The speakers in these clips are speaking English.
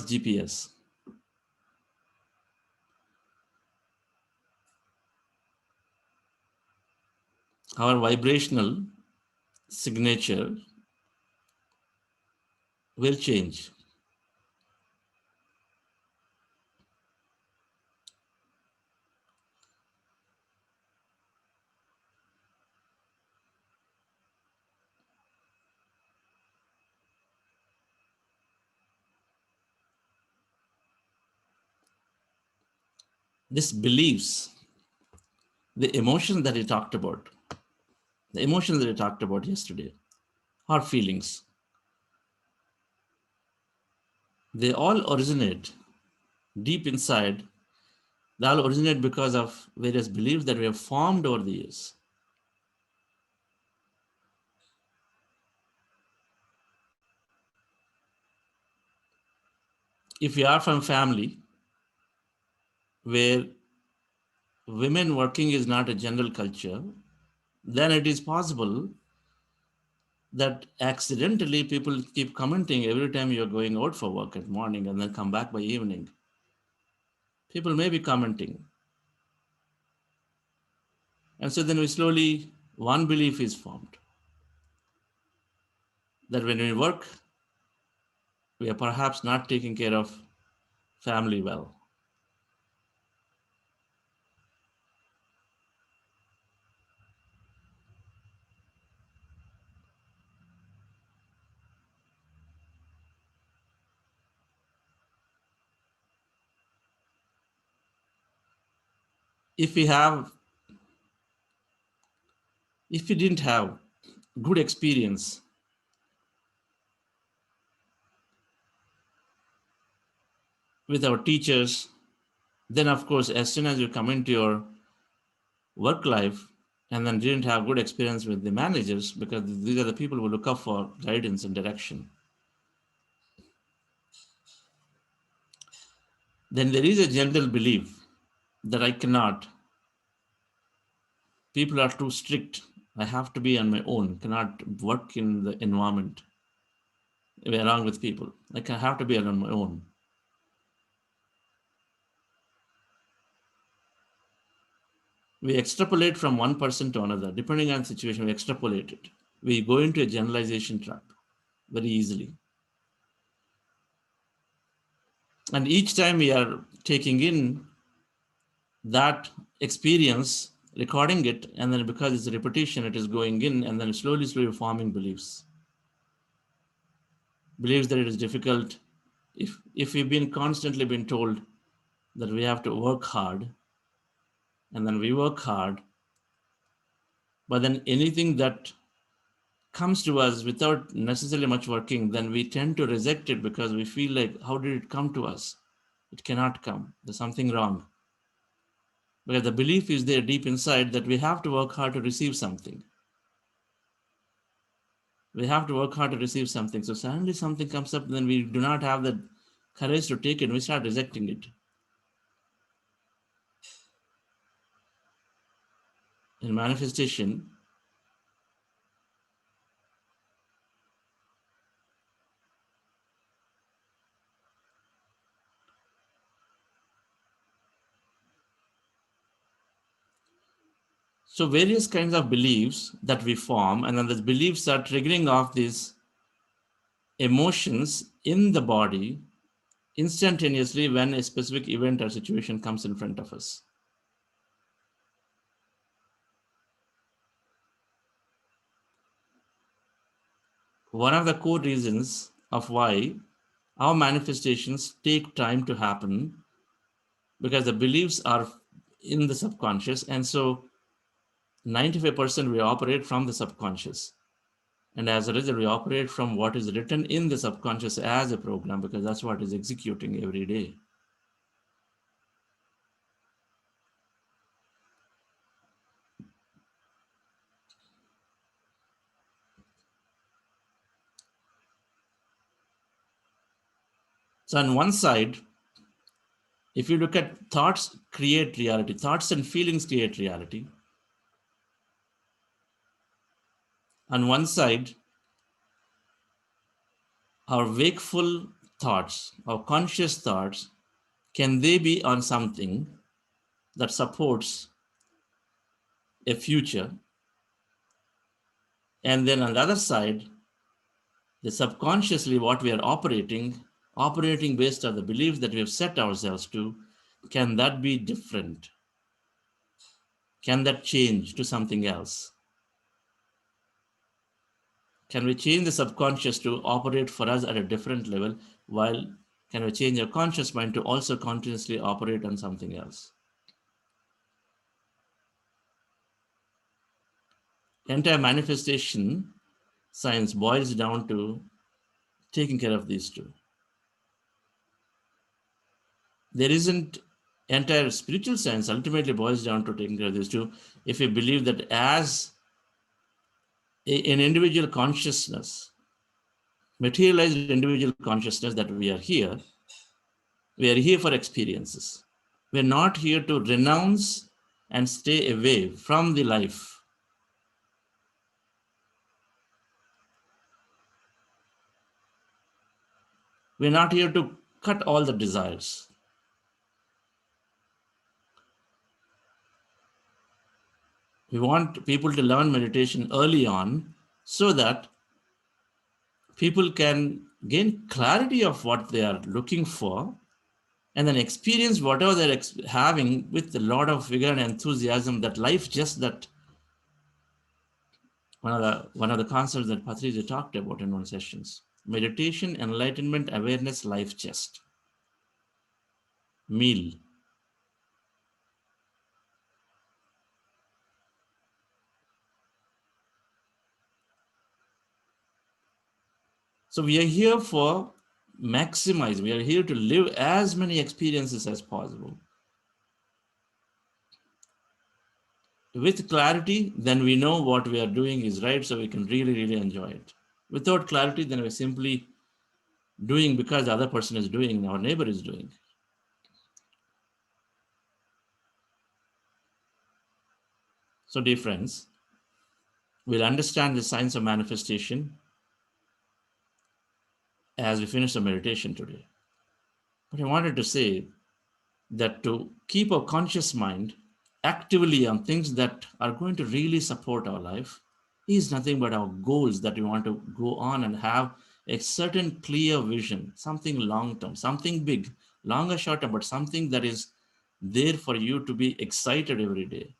GPS. Our vibrational signature will change. This beliefs, the emotions that we talked about, the emotions that we talked about yesterday, our feelings, they all originate deep inside. They all originate because of various beliefs that we have formed over the years. If you are from a family where women working is not a general culture, then it is possible that accidentally people keep commenting every time you're going out for work at morning and then come back by evening. People may be commenting. And so then we slowly, one belief is formed that when we work, we are perhaps not taking care of family well. If we have, if we didn't have good experience with our teachers, then of course, as soon as you come into your work life and then didn't have good experience with the managers, because these are the people who look up for guidance and direction, then there is a general belief that I cannot, people are too strict, I have to be on my own, cannot work in the environment along with people, I have to be on my own. We extrapolate from one person to another, depending on the situation, we extrapolate it. We go into a generalization trap very easily. And each time we are taking in that experience, recording it, and then because it's a repetition, it is going in, and then slowly, slowly forming beliefs. Believes that it is difficult. If we've been constantly been told that we have to work hard, and then we work hard, but then anything that comes to us without necessarily much working, then we tend to reject it because we feel like, how did it come to us? It cannot come. There's something wrong. Because the belief is there deep inside that we have to work hard to receive something. We have to work hard to receive something. So suddenly something comes up, then we do not have the courage to take it, and we start rejecting it. In manifestation, so various kinds of beliefs that we form, and then the beliefs are triggering off these emotions in the body instantaneously when a specific event or situation comes in front of us. One of the core reasons of why our manifestations take time to happen, because the beliefs are in the subconscious, and so 95% we operate from the subconscious. And as a result, we operate from what is written in the subconscious as a program, because that's what is executing every day. So on one side, if you look at thoughts create reality, thoughts and feelings create reality. On one side, our wakeful thoughts, our conscious thoughts, can they be on something that supports a future? And then on the other side, the subconsciously what we are operating based on the beliefs that we have set ourselves to, can that be different? Can that change to something else? Can we change the subconscious to operate for us at a different level, while can we change our conscious mind to also continuously operate on something else? Entire manifestation science boils down to taking care of these two. There isn't entire spiritual science ultimately boils down to taking care of these two. If we believe that as an individual consciousness, materialized individual consciousness, that we are here for experiences. We're not here to renounce and stay away from the life. We're not here to cut all the desires. We want people to learn meditation early on so that people can gain clarity of what they are looking for, and then experience whatever they're having with a lot of vigor and enthusiasm, that life just that. One of the concepts that Patricia talked about in one sessions: meditation, enlightenment, awareness, life just. Meal. So we are here for maximize. We are here to live as many experiences as possible. With clarity, then we know what we are doing is right, so we can really, really enjoy it. Without clarity, then we're simply doing because the other person is doing, our neighbor is doing. So, dear friends, we'll understand the science of manifestation as we finish the meditation today. But I wanted to say that to keep our conscious mind actively on things that are going to really support our life is nothing but our goals that we want to go on and have a certain clear vision, something long term, something big, long or short term, but something that is there for you to be excited every day,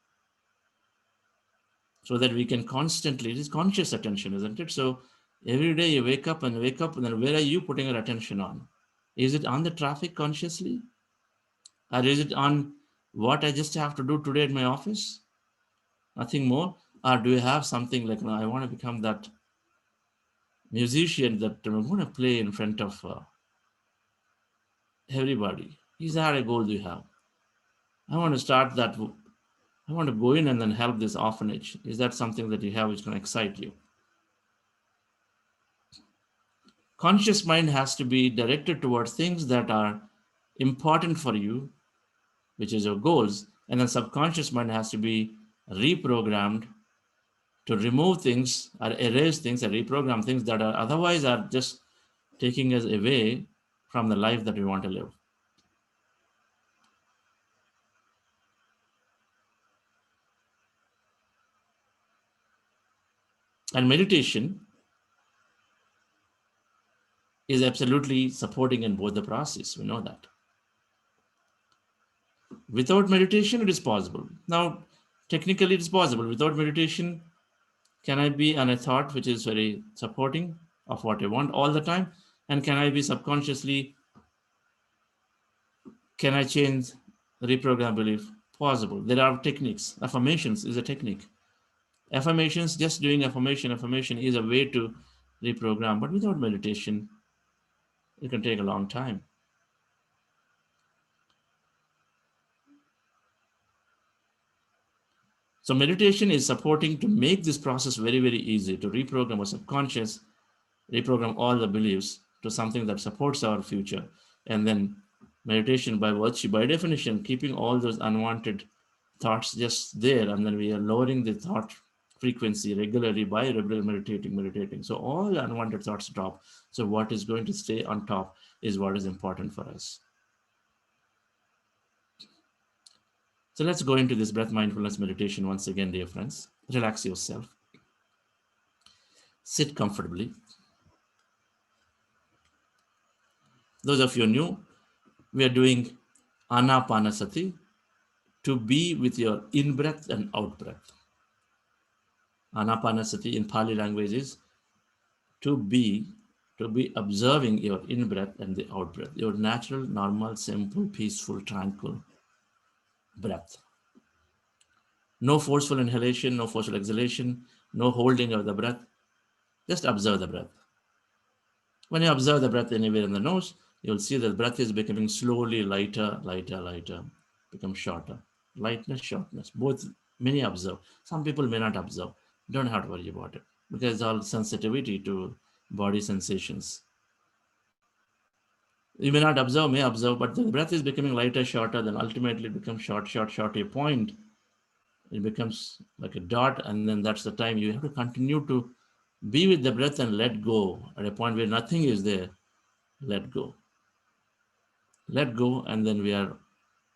so that we can constantly, it is conscious attention, isn't it? So every day you wake up, and then where are you putting your attention on? Is it on the traffic consciously? Or is it on what I just have to do today at my office? Nothing more? Or do you have something like, I want to become that musician that I'm going to play in front of everybody? Is that a goal you have? I want to start that. I want to go in and then help this orphanage. Is that something that you have which can excite you? Conscious mind has to be directed towards things that are important for you, which is your goals. And then subconscious mind has to be reprogrammed to remove things or erase things or reprogram things that are otherwise are just taking us away from the life that we want to live. And meditation is absolutely supporting in both the process. We know that. Without meditation, it is possible. Now, technically, it is possible. Without meditation, can I be on a thought which is very supporting of what I want all the time? And can I be subconsciously, can I change, reprogram belief? Possible. There are techniques. Affirmations is a technique. Affirmations, just doing affirmation is a way to reprogram. But without meditation, it can take a long time. So meditation is supporting to make this process very, very easy to reprogram our subconscious, reprogram all the beliefs to something that supports our future. And then meditation, by virtue, by definition, keeping all those unwanted thoughts just there, and then we are lowering the thought frequency regularly by regular meditating. So all unwanted thoughts drop. So what is going to stay on top is what is important for us. So let's go into this breath mindfulness meditation once again, dear friends. Relax yourself. Sit comfortably. Those of you new, we are doing Anapanasati, to be with your in-breath and out-breath. Anapanasati in Pali language is to be observing your in-breath and the out-breath, your natural, normal, simple, peaceful, tranquil breath. No forceful inhalation, no forceful exhalation, no holding of the breath. Just observe the breath. When you observe the breath anywhere in the nose, you'll see that the breath is becoming slowly lighter, become shorter. Lightness, shortness, both many observe. Some people may not observe. Don't have to worry about it because it's all sensitivity to body sensations. You may not observe, may observe, but the breath is becoming lighter, shorter, then ultimately it becomes short to a point. It becomes like a dot, and then that's the time you have to continue to be with the breath and let go at a point where nothing is there. Let go. Let go, and then we are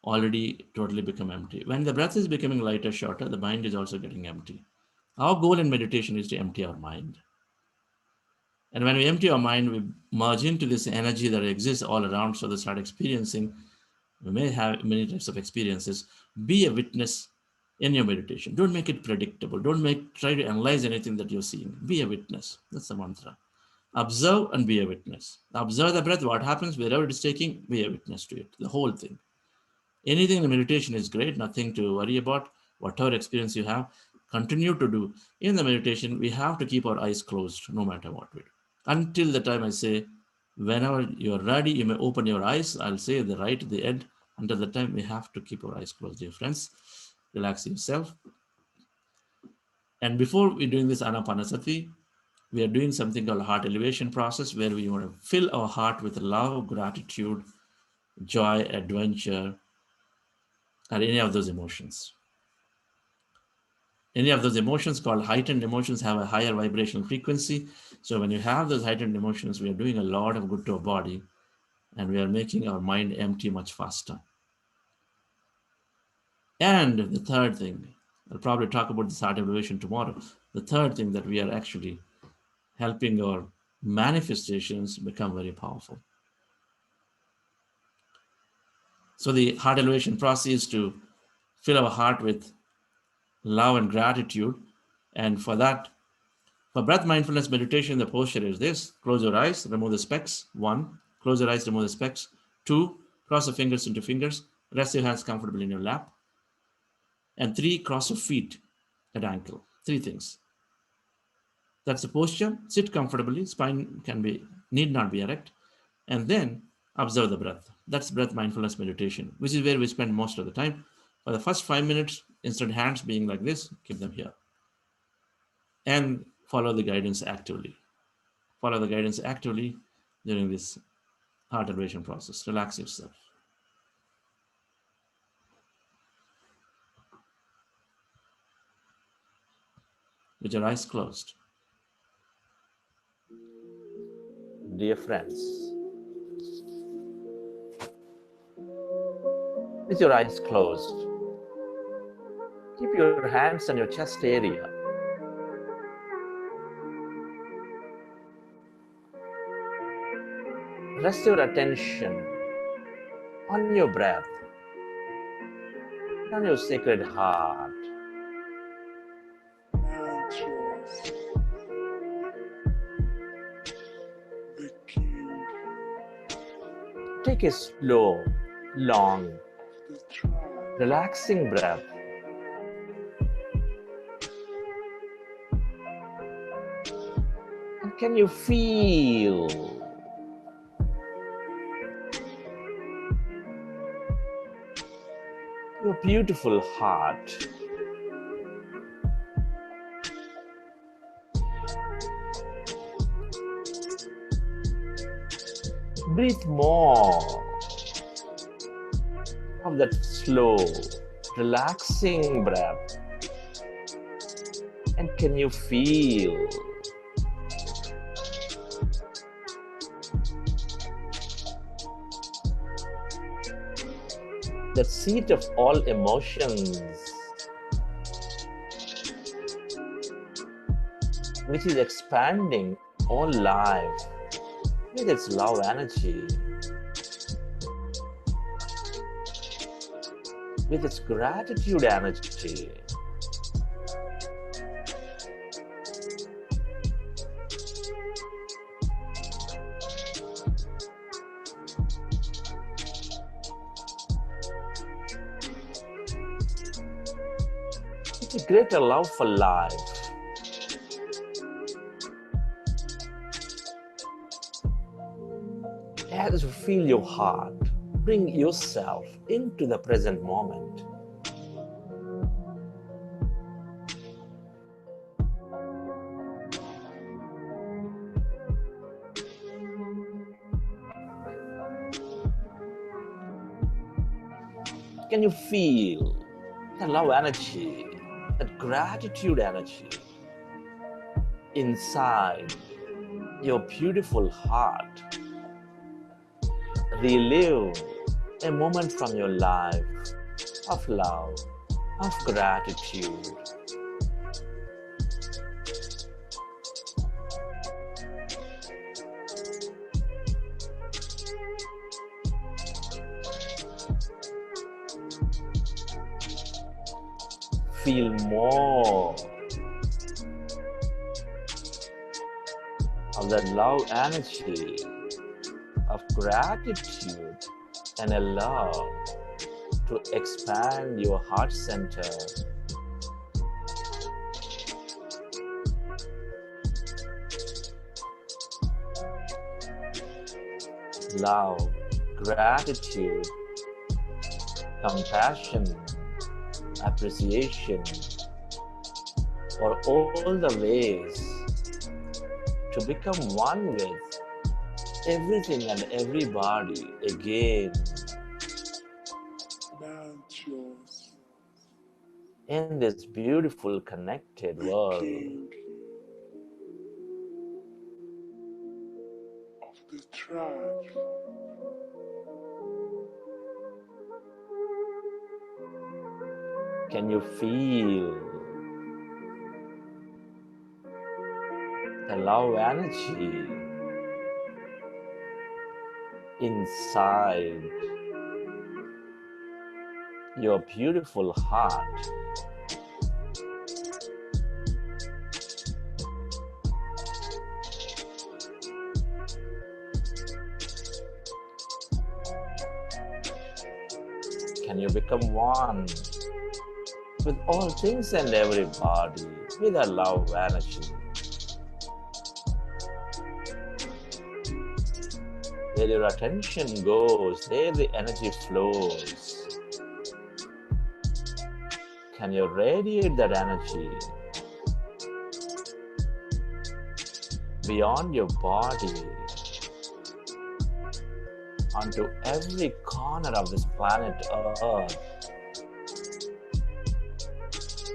already totally become empty. When the breath is becoming lighter, shorter, the mind is also getting empty. Our goal in meditation is to empty our mind. And when we empty our mind, we merge into this energy that exists all around, so they start experiencing. We may have many types of experiences. Be a witness in your meditation. Don't make it predictable. Try to analyze anything that you're seeing. Be a witness. That's the mantra. Observe and be a witness. Observe the breath, what happens, wherever it is taking, be a witness to it, the whole thing. Anything in the meditation is great, nothing to worry about. Whatever experience you have, continue to do. In the meditation, we have to keep our eyes closed no matter what we do. Until the time I say, whenever you're ready, you may open your eyes. I'll say the right at the end. Until the time, we have to keep our eyes closed, dear friends. Relax yourself. And before we're doing this Anapanasati, we are doing something called heart elevation process, where we want to fill our heart with love, gratitude, joy, adventure, or any of those emotions. Any of those emotions called heightened emotions have a higher vibrational frequency. So when you have those heightened emotions, we are doing a lot of good to our body, and we are making our mind empty much faster. And the third thing, I'll probably talk about this heart elevation tomorrow. The third thing that we are actually helping our manifestations become very powerful. So the heart elevation process is to fill our heart with love and gratitude. And for that, for breath mindfulness meditation, the posture is this. Close your eyes, remove the specs. 1, close your eyes, remove the specs. 2, cross the fingers into fingers. Rest your hands comfortably in your lap. And 3, cross your feet at ankle. 3 things. That's the posture. Sit comfortably. Spine need not be erect. And then observe the breath. That's breath mindfulness meditation, which is where we spend most of the time. For the first 5 minutes, instead of hands being like this, keep them here. And follow the guidance actively. Follow the guidance actively during this heart elevation process. Relax yourself. With your eyes closed. Dear friends, with your eyes closed, keep your hands on your chest area. Rest your attention on your breath, on your sacred heart. Take a slow, long, relaxing breath. And can you feel your beautiful heart? Breathe more of that slow, relaxing breath. And can you feel that seat of all emotions, which is expanding all life with its love energy, with its gratitude energy? It's a greater love for life. As you feel your heart, bring yourself into the present moment. Can you feel the love energy, that gratitude energy inside your beautiful heart? Relive a moment from your life of love, of gratitude. Feel more of that love energy, of gratitude, and a love to expand your heart center. Love, gratitude, compassion, appreciation for all the ways to become one with everything and everybody again in this beautiful connected world. The track. Can you feel the love energy inside your beautiful heart? Can you become one with all things and everybody with a love energy? Where your attention goes, there the energy flows. Can you radiate that energy beyond your body onto every corner of this planet Earth?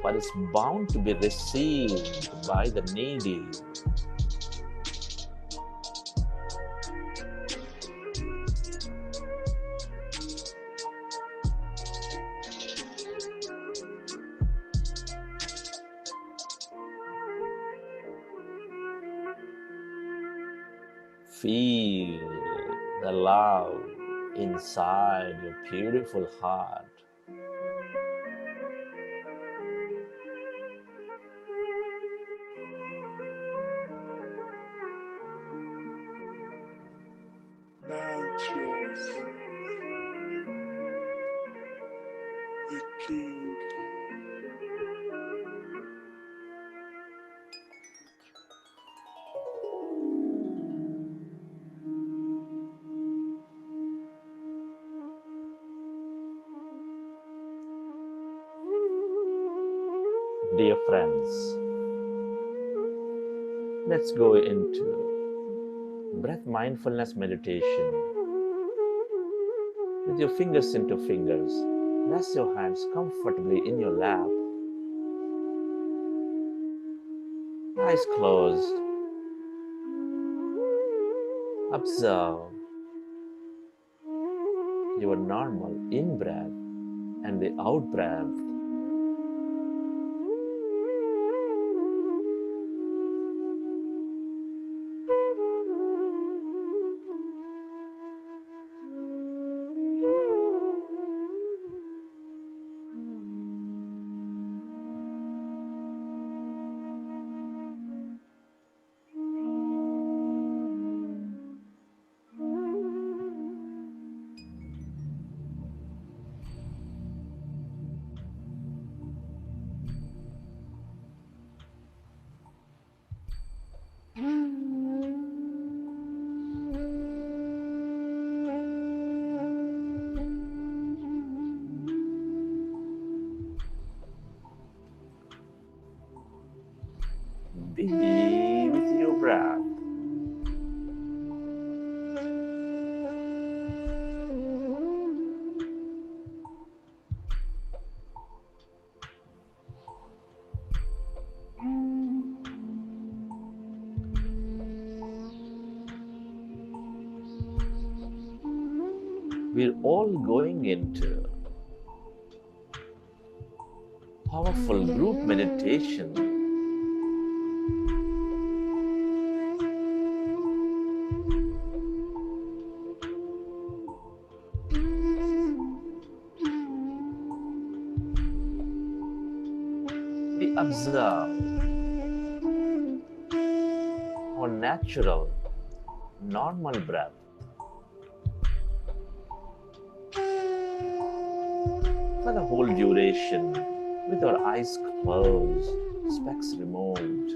But it's bound to be received by the needy. Feel the love inside your beautiful heart. Mantras. The king. Dear friends, let's go into breath mindfulness meditation. With your fingers into fingers, rest your hands comfortably in your lap. Eyes closed. Observe your normal in breath and the out breath. Be with your breath. We're all going into powerful group meditation. We observe our natural, normal breath for the whole duration with our eyes closed, specs removed.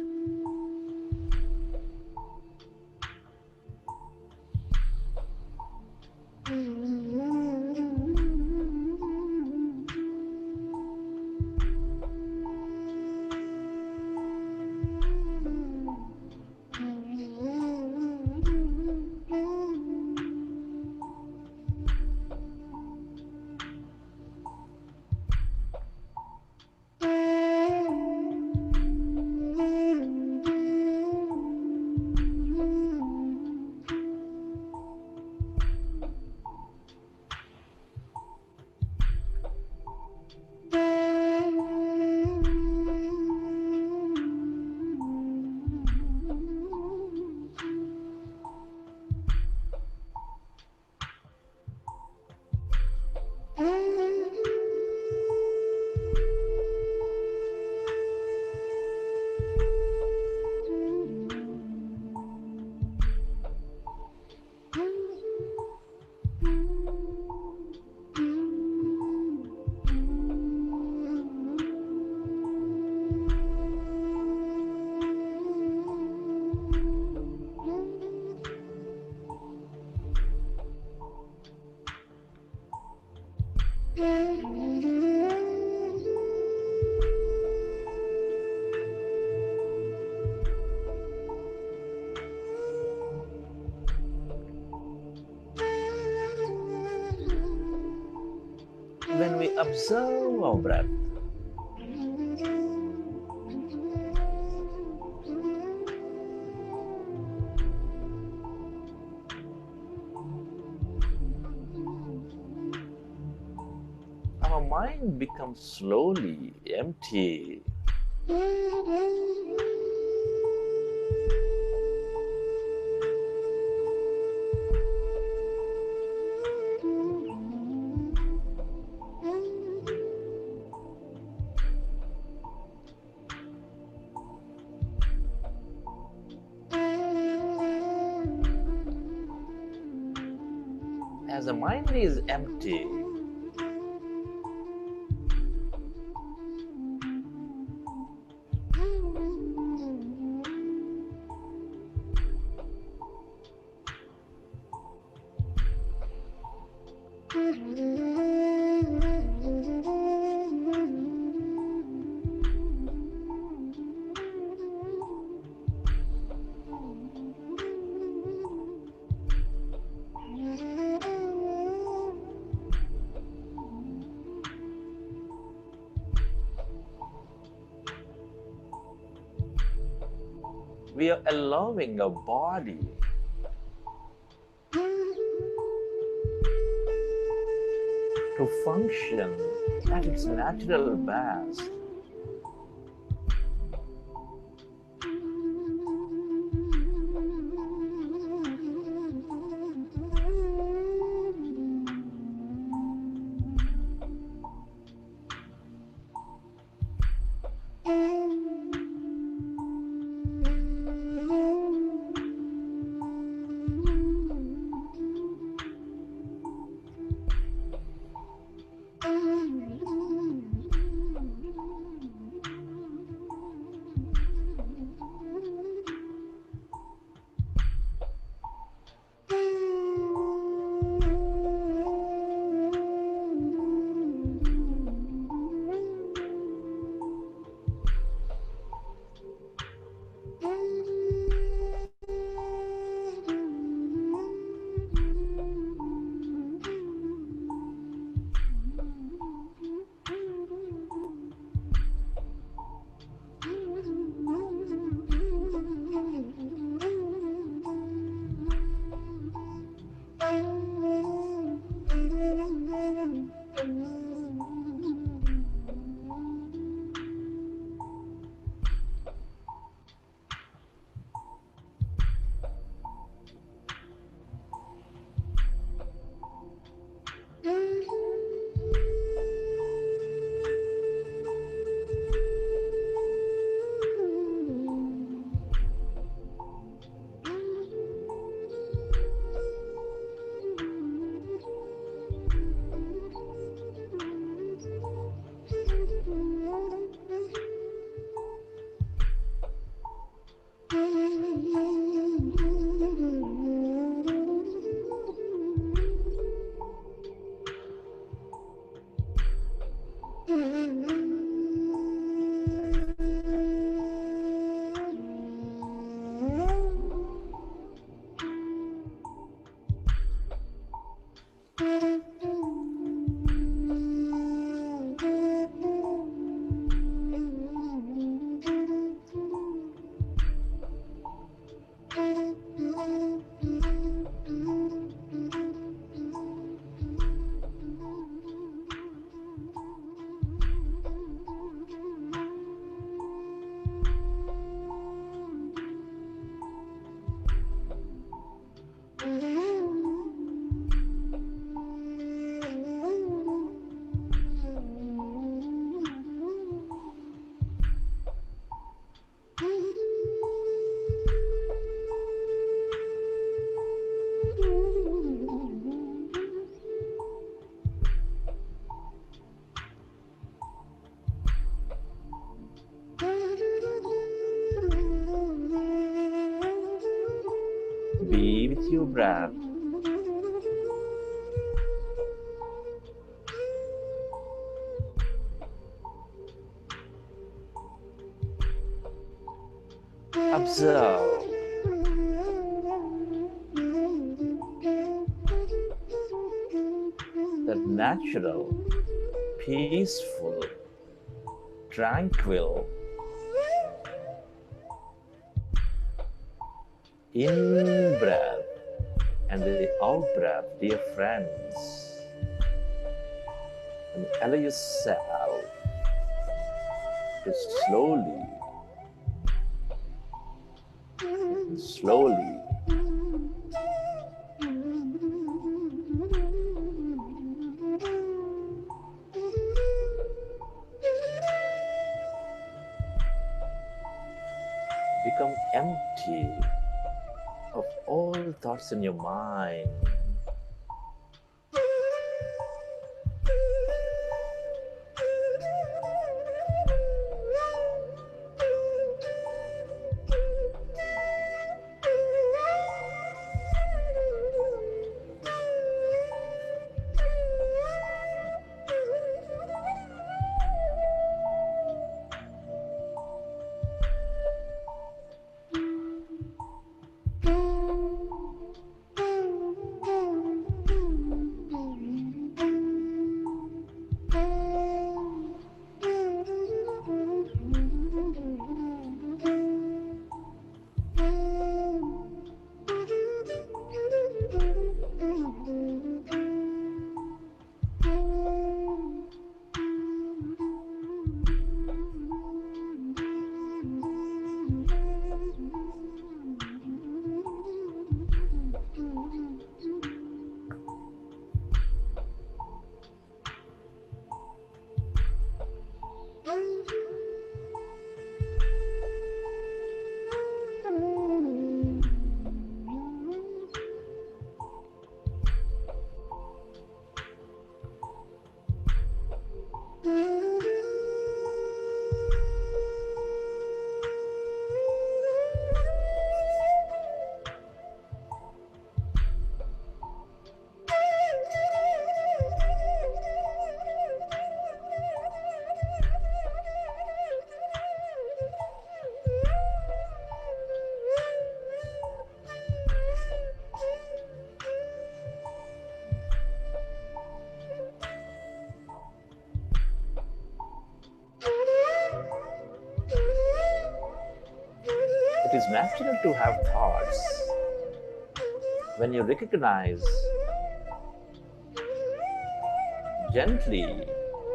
When we observe our breath, our mind becomes slowly empty. As the mind is empty, We are allowing our body to function at its natural best. Be with your breath. Observe that natural, peaceful, tranquil in breath and the out breath, dear friends. And allow yourself to slowly become empty of all thoughts in your mind. is natural to have thoughts. When you recognize, gently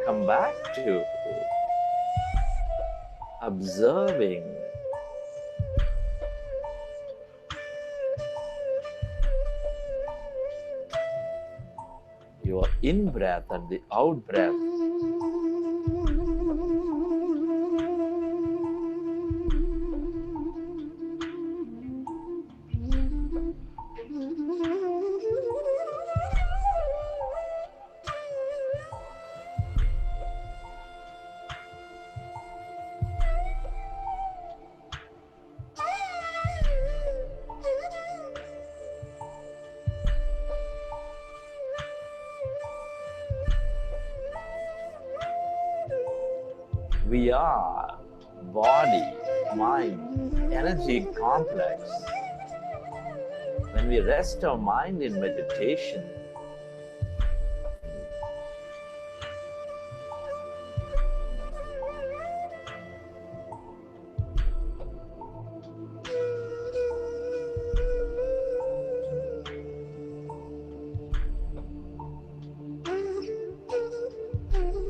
come back to observing your in breath and the out breath. We are body, mind, energy complex. When we rest our mind in meditation,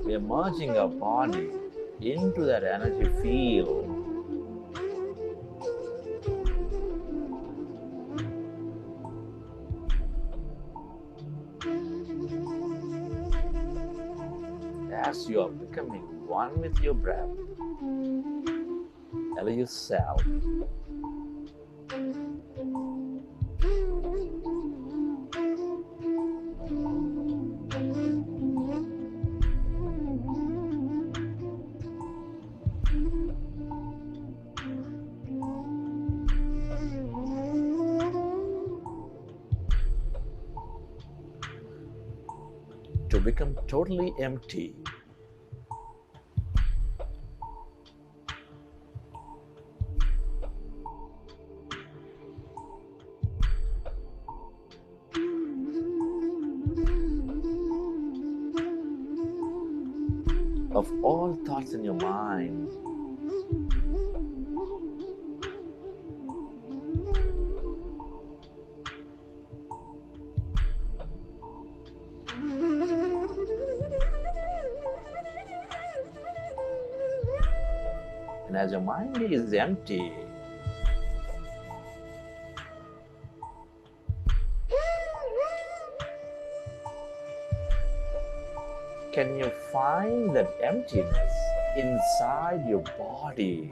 we are merging our body into that energy field. As you are becoming one with your breath, allow yourself to become totally empty. Of all thoughts in your mind. And as your mind is empty, can you find that emptiness inside your body?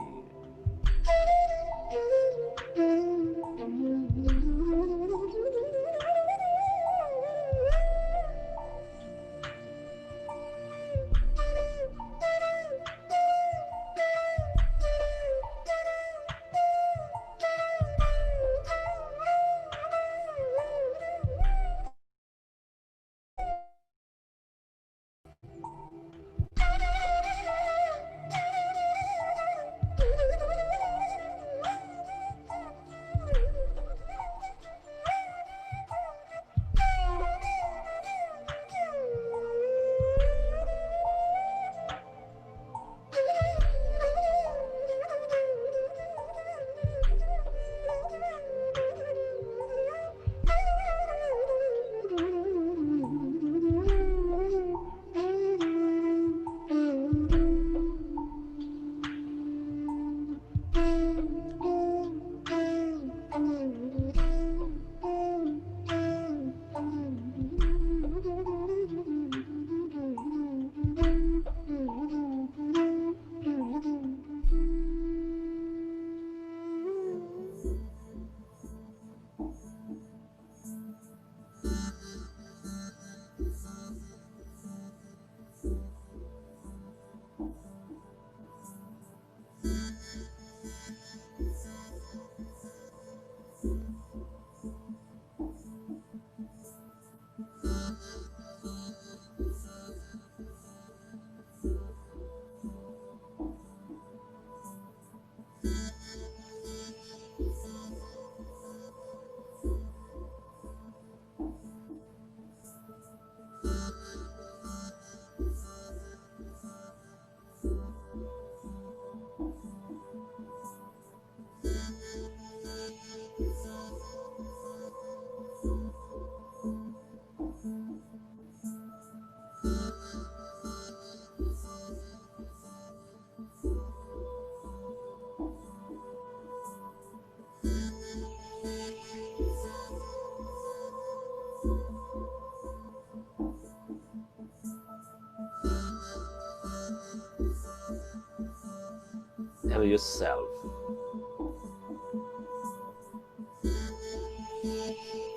Allow yourself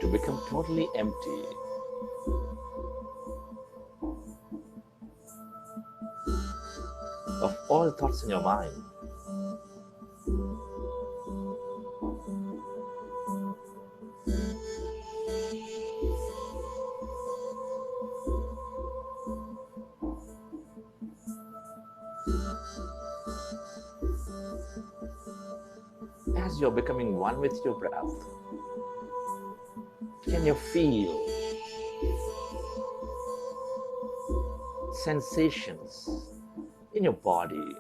to become totally empty of all thoughts in your mind. As you're becoming one with your breath, can you feel sensations in your body?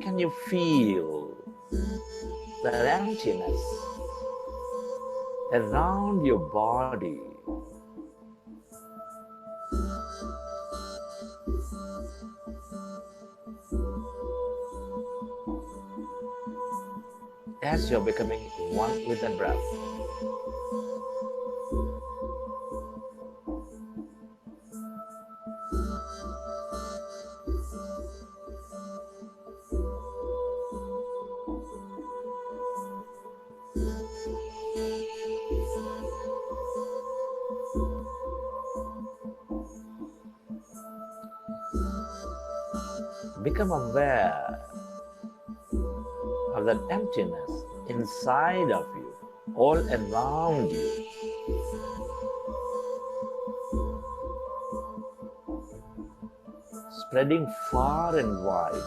Can you feel that emptiness around your body? As you're becoming one with that breath, become aware of that emptiness inside of you, all around you. Spreading far and wide.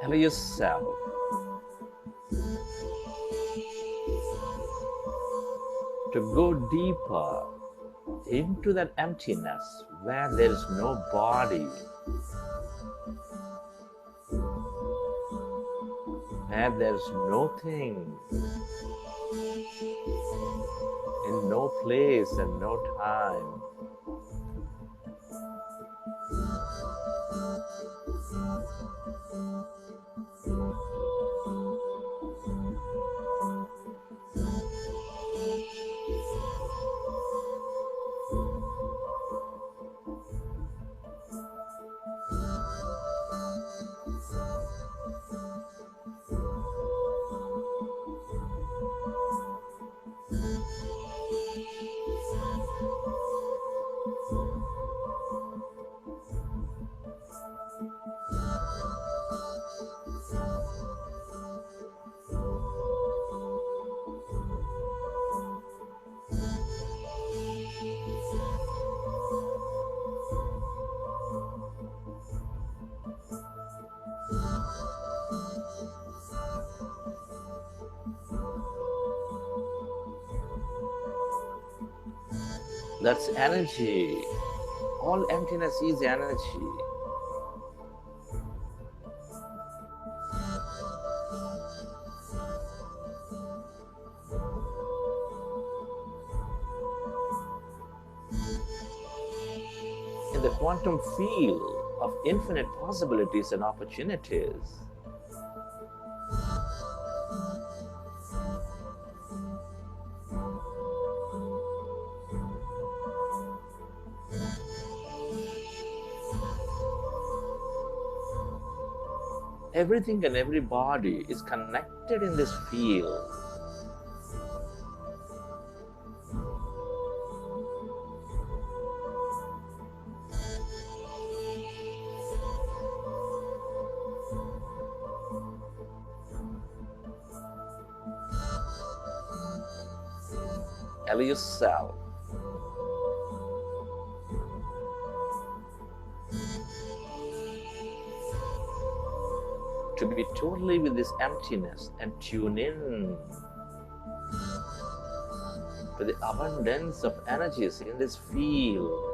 Allow yourself to go deeper into that emptiness where there is no body, where there is nothing, in no place and no time. That's energy. All emptiness is energy. In the quantum field of infinite possibilities and opportunities, everything and everybody is connected in this field. Allow yourself to be totally with this emptiness and tune in to the abundance of energies in this field.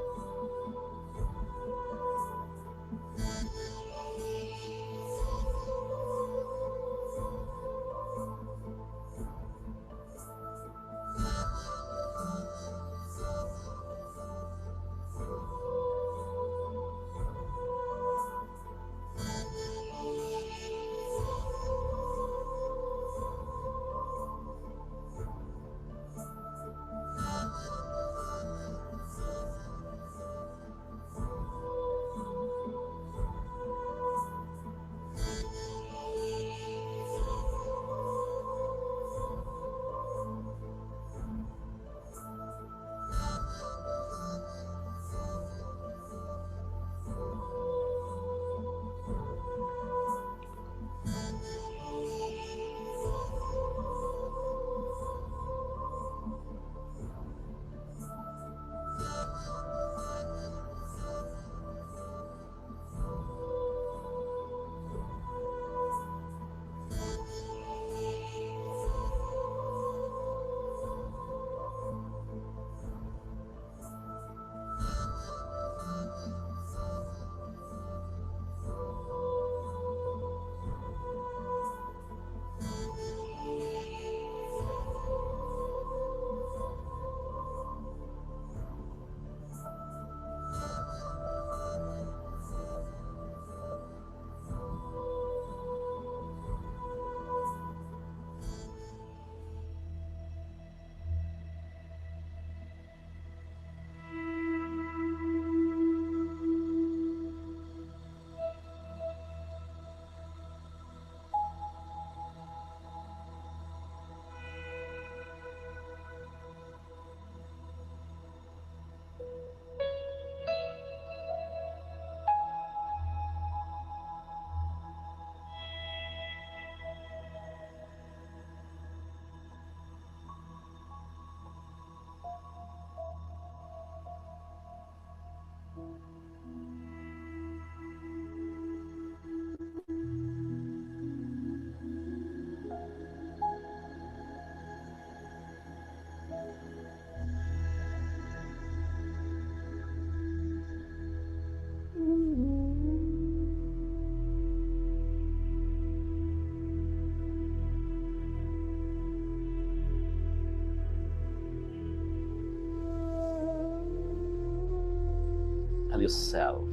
Tell yourself,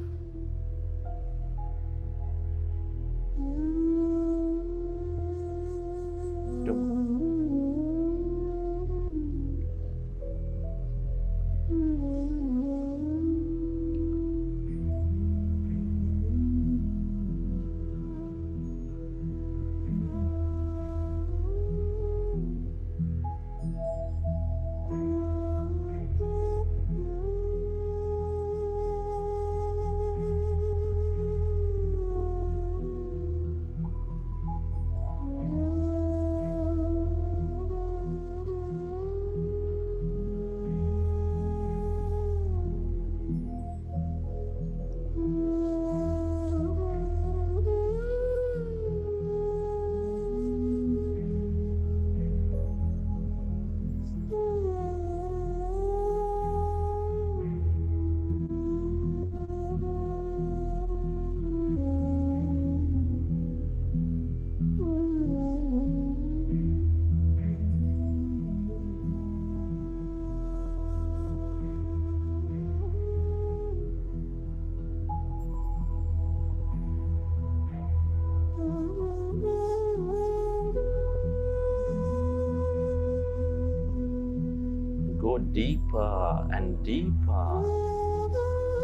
go deeper and deeper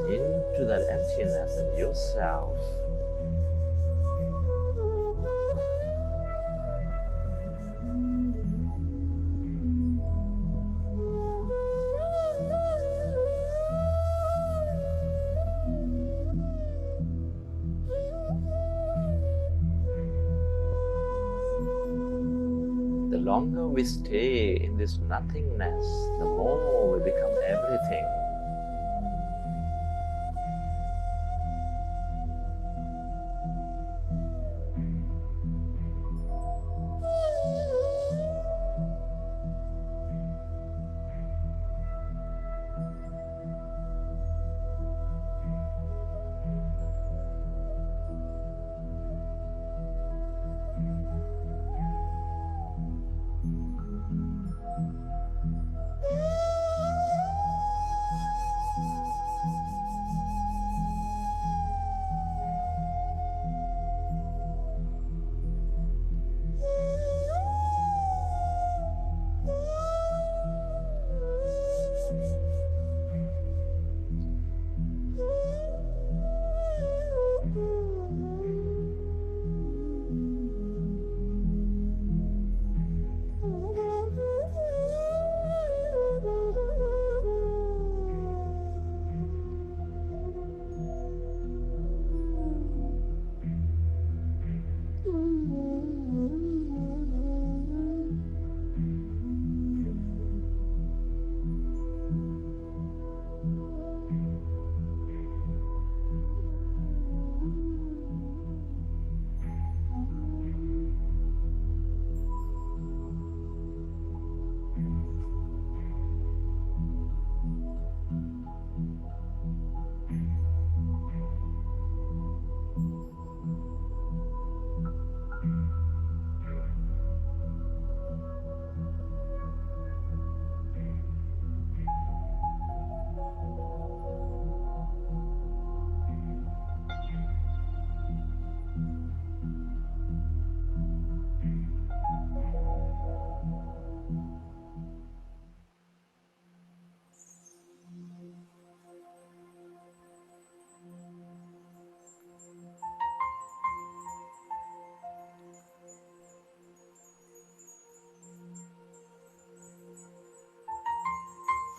into that emptiness in yourself. The longer we stay in this nothingness, the more we become everything.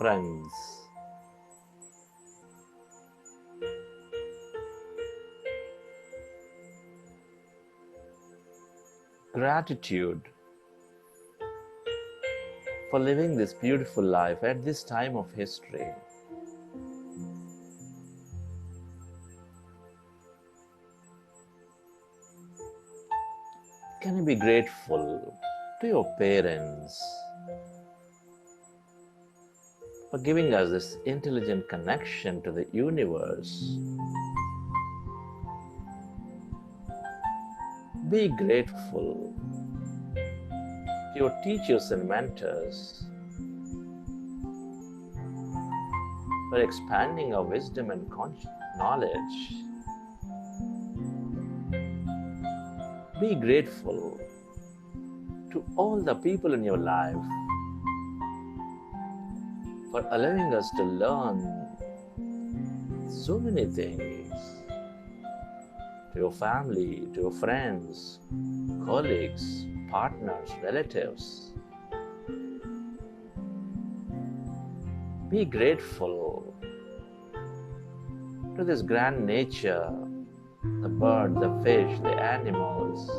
friends. Gratitude for living this beautiful life at this time of history. Can you be grateful to your parents for giving us this intelligent connection to the universe? Be grateful to your teachers and mentors for expanding our wisdom and knowledge. Be grateful to all the people in your life for allowing us to learn so many things. To your family, to your friends, colleagues, partners, relatives. Be grateful to this grand nature, the bird, the fish, the animals.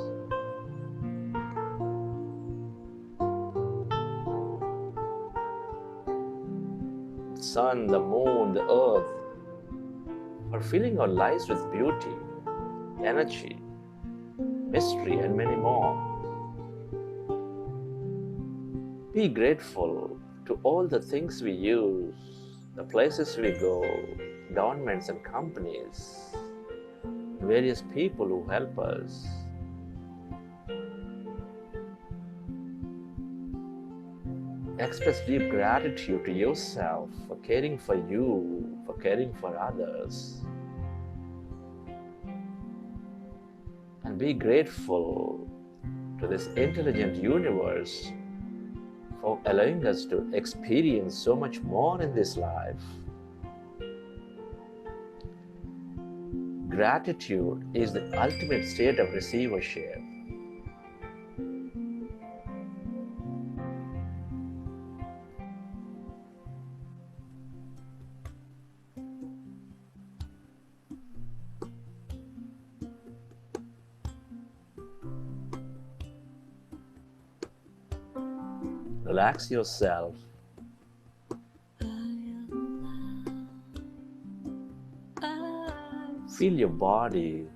The sun, the moon, the earth, for filling our lives with beauty, energy, mystery, and many more. Be grateful to all the things we use, the places we go, governments and companies, various people who help us. Express deep gratitude to yourself for caring for you, for caring for others. And be grateful to this intelligent universe for allowing us to experience so much more in this life. Gratitude is the ultimate state of receivership. Relax yourself. Feel your body.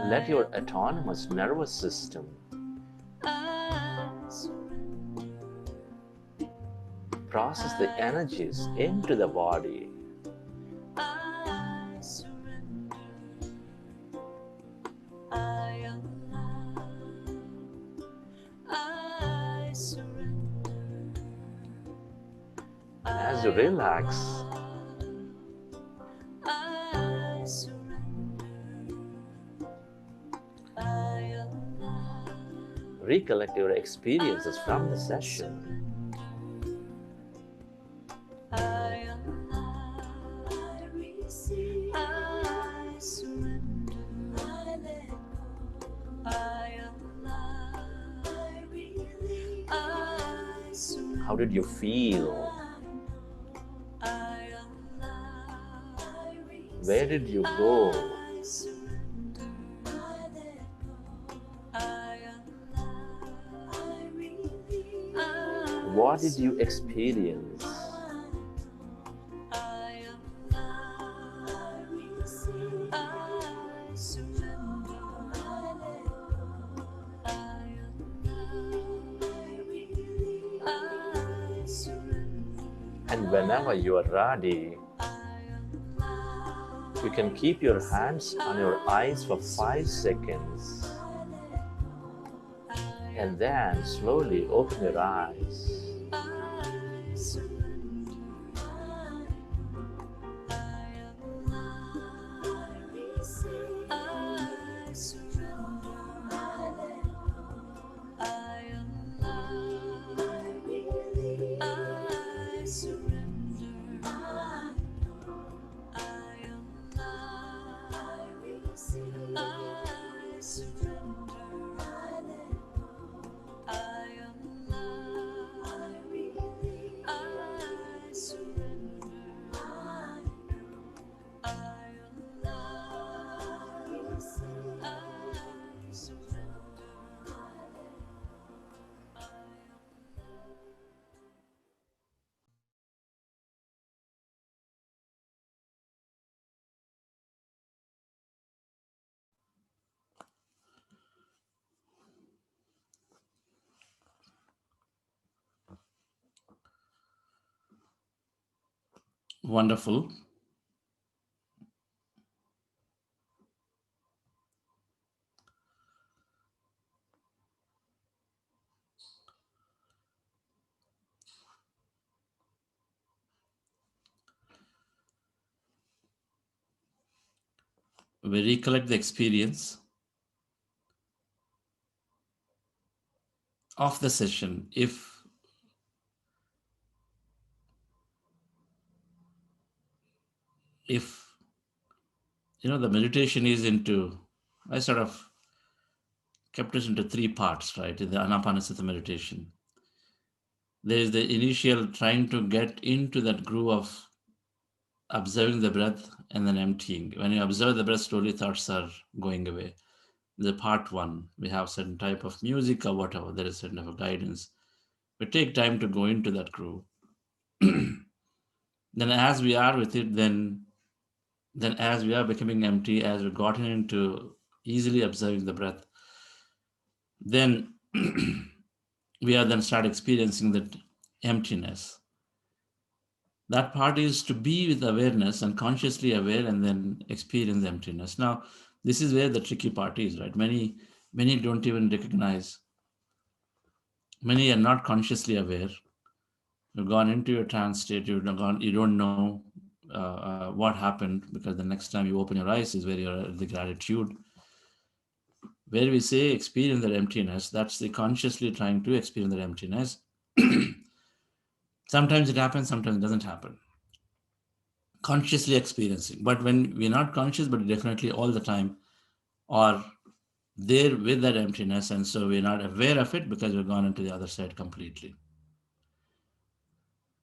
Let your autonomous nervous system process the energies into the body. And as you relax, recollect your experiences from the session. How did you feel? Where did you go? What did you experience? And whenever you are ready, you can keep your hands on your eyes for 5 seconds and then slowly open your eyes. Wonderful. We recollect the experience of the session. If the meditation is into, I sort of kept it into three parts, right? In the Anapanasati meditation, there is the initial trying to get into that groove of observing the breath and then emptying. When you observe the breath, slowly thoughts are going away. The part one, we have certain type of music or whatever, there is certain type of guidance. We take time to go into that groove. Then as we are with it, then as we are becoming empty, as we've gotten into easily observing the breath, then we are then start experiencing that emptiness. That part is to be with awareness and consciously aware and then experience emptiness. Now, this is where the tricky part is, right? Many don't even recognize, many are not consciously aware. You've gone into your trance state, you don't know what happened, because the next time you open your eyes is where you're at the gratitude, where we say experience that emptiness. That's the consciously trying to experience that emptiness. Sometimes it happens, sometimes it doesn't happen. Consciously experiencing. But when we're not conscious, but definitely all the time, are there with that emptiness, and so we're not aware of it because we've gone into the other side completely.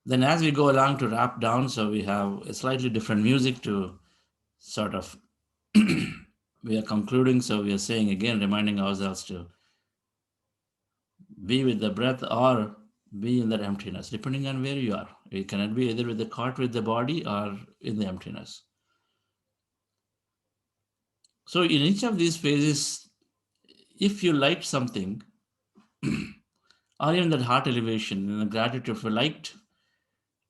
Then as we go along to wrap down, so we have a slightly different music to sort of we are concluding, so we are saying again, reminding ourselves to be with the breath or be in that emptiness, depending on where you are. You cannot be either with the caught with the body or in the emptiness. So in each of these phases, if you liked something, or even that heart elevation and the gratitude, if you liked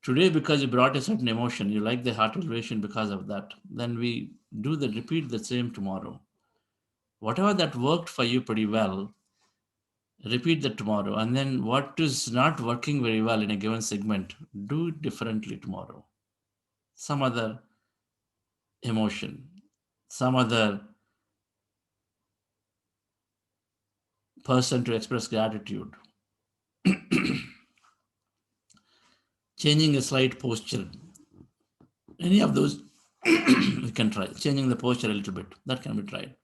today because you brought a certain emotion, you like the heart elevation because of that, then we repeat the same tomorrow. Whatever that worked for you pretty well, repeat that tomorrow. And then what is not working very well in a given segment, do it differently tomorrow. Some other emotion, some other person to express gratitude, changing a slight posture. Any of those we can try. Changing the posture a little bit, that can be tried.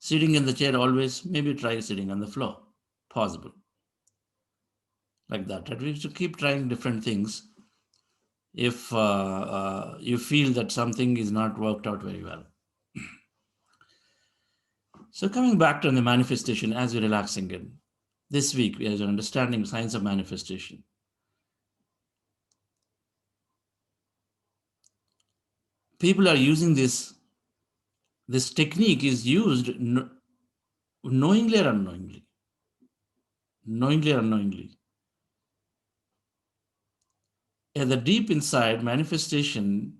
Sitting in the chair always, maybe try sitting on the floor, possible. Like that. Right? We should keep trying different things if you feel that something is not worked out very well. So coming back to the manifestation as we're relaxing in, this week we are understanding science of manifestation. People are using this technique is used knowingly or unknowingly. Knowingly or unknowingly. At the deep inside, manifestation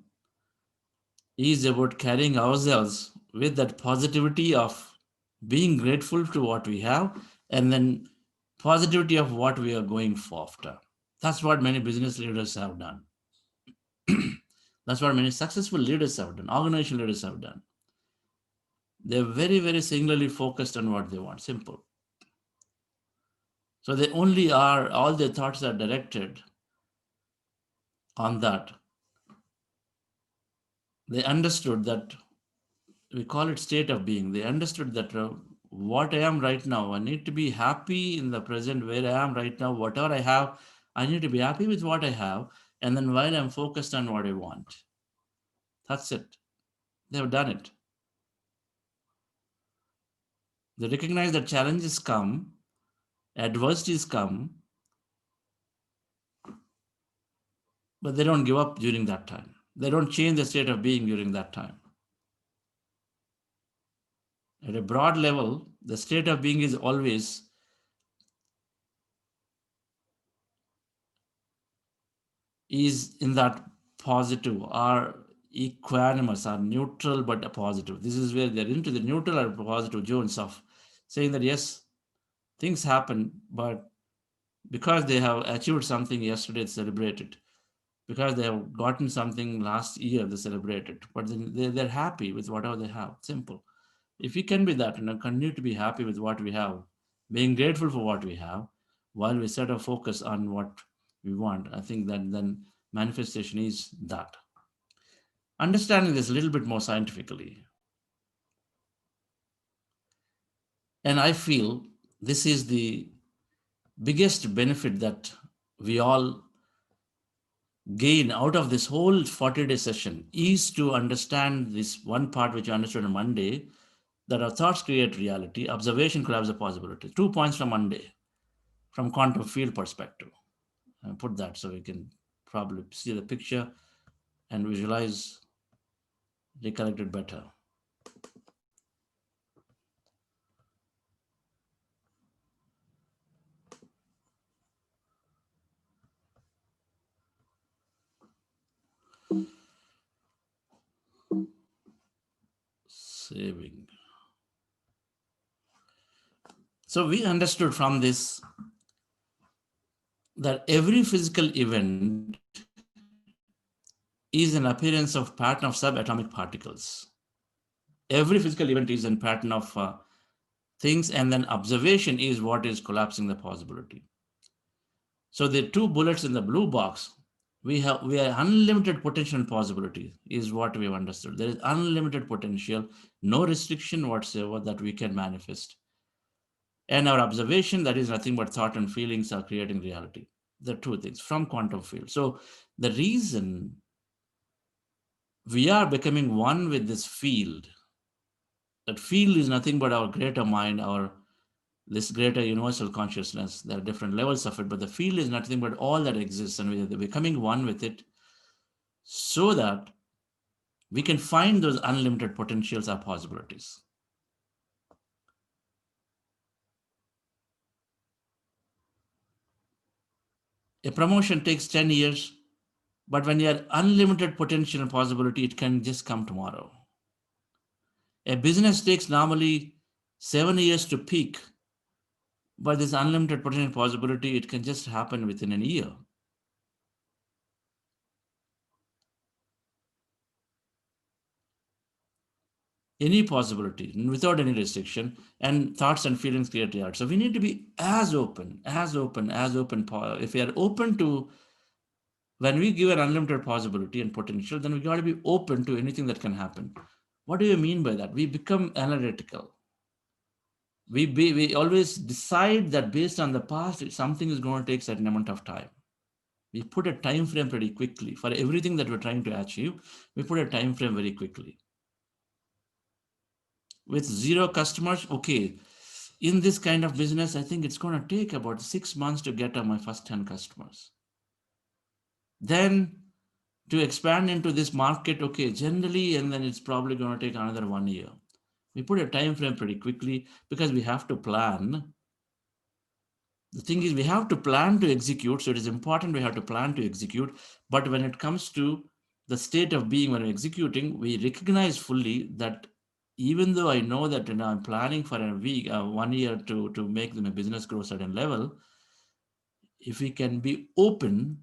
is about carrying ourselves with that positivity of being grateful to what we have, and then positivity of what we are going for after. That's what many business leaders have done. That's what many successful leaders have done, organization leaders have done. They're very, very singularly focused on what they want, simple. So they only are, all their thoughts are directed on that. They understood that we call it state of being. They understood that what I am right now, I need to be happy in the present where I am right now. Whatever I have, I need to be happy with what I have. And then while I'm focused on what I want, that's it. They've done it. They recognize that challenges come, adversities come, but they don't give up during that time. They don't change the state of being during that time. At a broad level, the state of being is always is in that positive or equanimous or neutral but a positive. This is where they're into the neutral or positive zones of saying that yes, things happen, but because they have achieved something yesterday, it's celebrated. Because they have gotten something last year, they celebrate it. But then they're happy with whatever they have. Simple. If we can be that and continue to be happy with what we have, being grateful for what we have, while we set our focus on what we want, I think that then manifestation is that. Understanding this a little bit more scientifically, and I feel this is the biggest benefit that we all gain out of this whole 40-day session is to understand this one part which I understood on Monday, that our thoughts create reality, observation collapse the possibility. 2 points from Monday, from quantum field perspective. I put that so we can probably see the picture and visualize, recollect it better. Saving. So we understood from this that every physical event is an appearance of pattern of subatomic particles. Every physical event is a pattern of things, and then observation is what is collapsing the possibility. So the two bullets in the blue box, we are unlimited potential and possibility is what we have understood. There is unlimited potential, no restriction whatsoever that we can manifest. And our observation, that is nothing but thought and feelings, are creating reality. The two things from quantum field. So the reason we are becoming one with this field, that field is nothing but our greater mind, our this greater universal consciousness. There are different levels of it, but the field is nothing but all that exists, and we are becoming one with it so that we can find those unlimited potentials or possibilities. A promotion takes 10 years, but when you have unlimited potential and possibility, it can just come tomorrow. A business takes normally 7 years to peak, but this unlimited potential possibility, it can just happen within a year. Any possibility without any restriction, and thoughts and feelings create reality. So we need to be as open, as open, as open. If we are open to, when we give an unlimited possibility and potential, then we got to be open to anything that can happen. What do you mean by that? We become analytical. We always decide that based on the past, something is going to take a certain amount of time. We put a time frame pretty quickly for everything that we're trying to achieve. We put a time frame very quickly. With 0 customers, okay, in this kind of business, I think it's going to take about 6 months to get my first 10 customers. Then to expand into this market, okay, generally, and then it's probably going to take another 1 year. We put a time frame pretty quickly because we have to plan. The thing is, we have to plan to execute. So it is important we have to plan to execute. But when it comes to the state of being when we're executing, we recognize fully that even though I know that I'm planning for a week, 1 year to make my business grow a certain level, if we can be open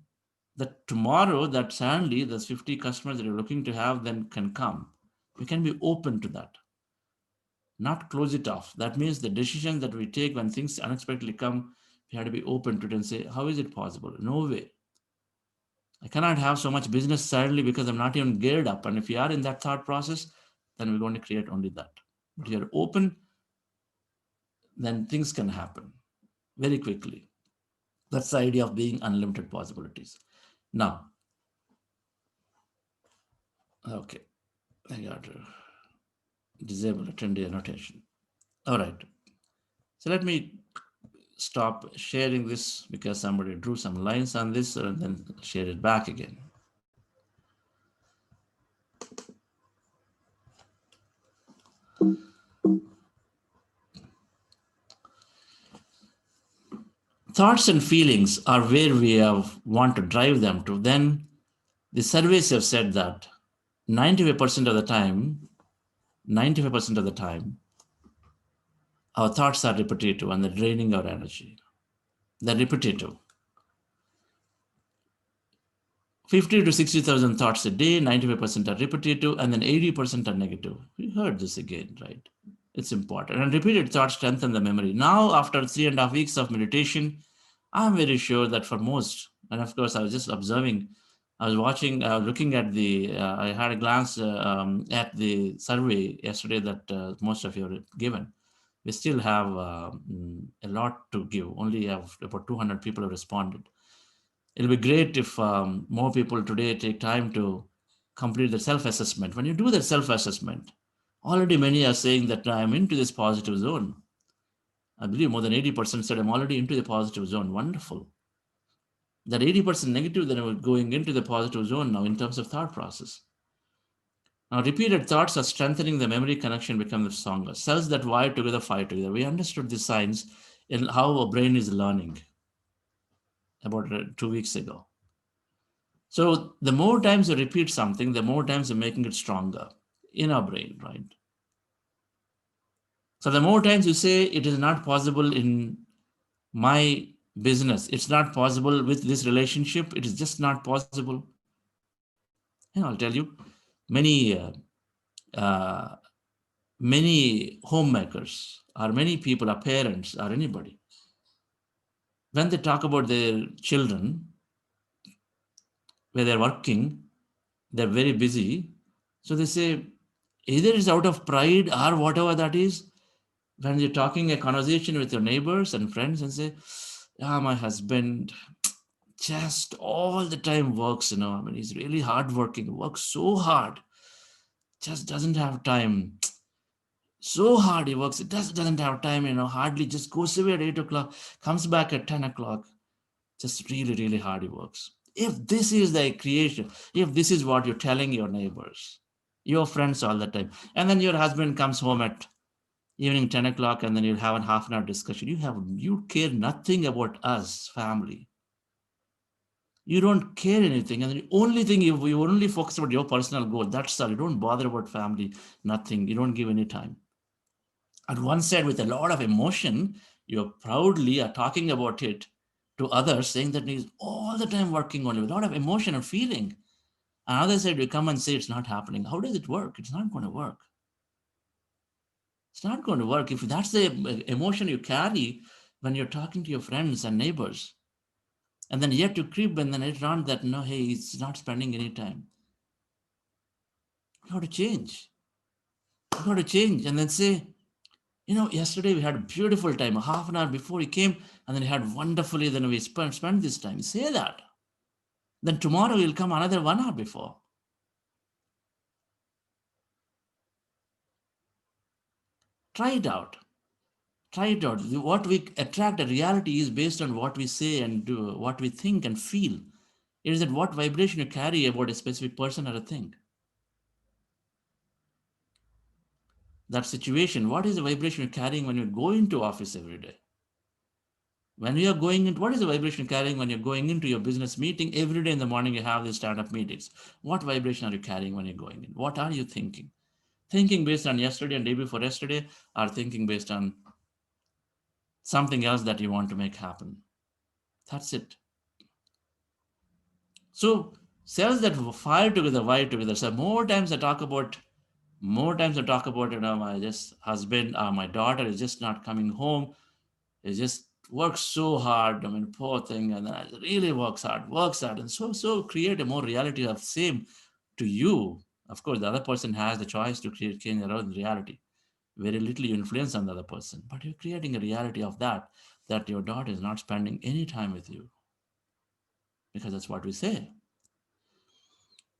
that tomorrow, that suddenly those 50 customers that you're looking to have then can come, we can be open to that, not close it off. That means the decisions that we take when things unexpectedly come, we have to be open to it and say, how is it possible? No way. I cannot have so much business suddenly because I'm not even geared up. And if you are in that thought process, then we're going to create only that. But you're open, then things can happen very quickly. That's the idea of being unlimited possibilities. Now, okay, I got to disable attendee annotation. All right. So let me stop sharing this because somebody drew some lines on this and then share it back again. Thoughts and feelings are where we want to drive them to. Then the surveys have said that 95% of the time, 95% of the time, our thoughts are repetitive and they're draining our energy. They're repetitive. 50 to 60,000 thoughts a day, 95% are repetitive, and then 80% are negative. We heard this again, right? It's important. And repeated thoughts strengthen the memory. Now, after 3.5 weeks of meditation, I'm very sure that for most, and of course, I was just observing, I was watching, looking at I had a glance at the survey yesterday that most of you have given. We still have a lot to give. Only have about 200 people have responded. It'll be great if more people today take time to complete the self-assessment. When you do that self-assessment, already many are saying that I'm into this positive zone. I believe more than 80% said I'm already into the positive zone. Wonderful. That 80% negative, then we're going into the positive zone now in terms of thought process. Now, repeated thoughts are strengthening the memory connection, become stronger. Cells that wire together fire together. We understood the science in how our brain is learning about 2 weeks ago. So the more times you repeat something, the more times you're making it stronger in our brain, right? So the more times you say it is not possible in my business, it's not possible with this relationship, it is just not possible. And I'll tell you, many uh, many homemakers or many people, or parents or anybody, when they talk about their children, where they're working, they're very busy. So they say either it's out of pride or whatever that is, when you're talking a conversation with your neighbors and friends and say, yeah, my husband just all the time works, I mean, he's really hardworking, works so hard, just doesn't have time. So hard he works, it doesn't have time, hardly just goes away at 8 o'clock, comes back at 10 o'clock, just really, really hard he works. If this is the creation, if this is what you're telling your neighbors, your friends all the time, and then your husband comes home at evening 10 o'clock and then you'll have a half an hour discussion, you care nothing about us, family. You don't care anything, and the only thing you only focus about your personal goal, that's all. You don't bother about family, nothing. You don't give any time. At one side, with a lot of emotion, you proudly are talking about it to others, saying that he's all the time working only with a lot of emotion and feeling. Another side, you come and say it's not happening. How does it work? It's not going to work. It's not going to work if that's the emotion you carry when you're talking to your friends and neighbors. And then yet you creep and then later on that, no, hey, he's not spending any time. You got to change. You got to change and then say, yesterday we had a beautiful time, a half an hour before he came, and then he had wonderfully, then we spent this time. Say that. Then tomorrow he'll come another 1 hour before. Try it out. Try it out. What we attract, a reality is based on what we say and do, what we think and feel. It is that what vibration you carry about a specific person or a thing. That situation, what is the vibration you're carrying when you go into office every day? When you are going into, what is the vibration you're carrying when you're going into your business meeting? Every day in the morning, you have these stand-up meetings. What vibration are you carrying when you're going in? What are you thinking? Thinking based on yesterday and day before yesterday, or thinking based on something else that you want to make happen? That's it. So cells that fire together, wire together. So more times I talk about, my just husband or my daughter is just not coming home. He just works so hard. I mean, poor thing, and then it really works hard, and so create a more reality of same to you. Of course, the other person has the choice to create change around reality. Very little you influence on the other person, but you're creating a reality of that your daughter is not spending any time with you because that's what we say.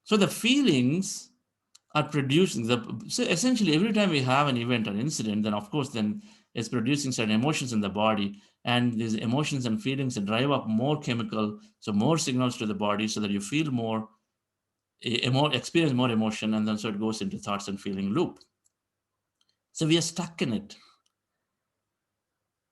So the feelings are producing the so essentially every time we have an event or incident, then of course then it's producing certain emotions in the body, and these emotions and feelings drive up more chemical, so more signals to the body, so that you feel more, experience more emotion, and then so it goes into thoughts and feeling loop. So we are stuck in it.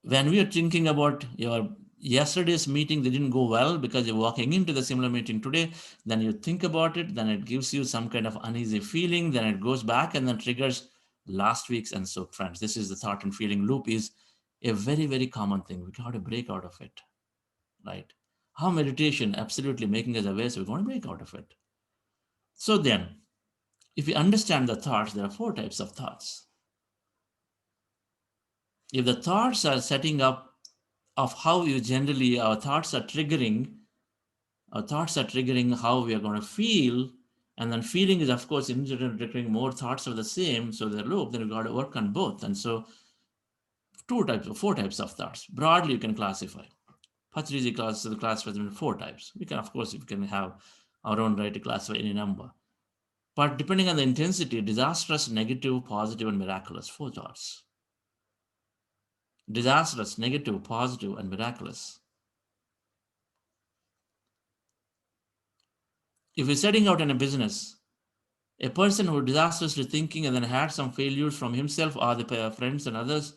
When we are thinking about your yesterday's meeting, they didn't go well because you're walking into the similar meeting today, then you think about it, then it gives you some kind of uneasy feeling, then it goes back and then triggers last week's. And so friends, this is the thought and feeling loop is a very, very common thing. We got to break out of it, right? How meditation absolutely making us aware, so we're going to break out of it. So then, if we understand the thoughts, there are four types of thoughts. If the thoughts are setting up of how you generally, our thoughts are triggering how we are going to feel, and then feeling is of course in general triggering more thoughts of the same, so the loop, then we've got to work on both. And so four types of thoughts broadly you can classify. Patrici classifies them in four types. We can, of course, we can have our own right to classify any number, but depending on the intensity: disastrous, negative, positive, and miraculous. Four thoughts: disastrous, negative, positive, and miraculous. If we're setting out in a business, a person who disastrously thinking and then had some failures from himself or the friends and others,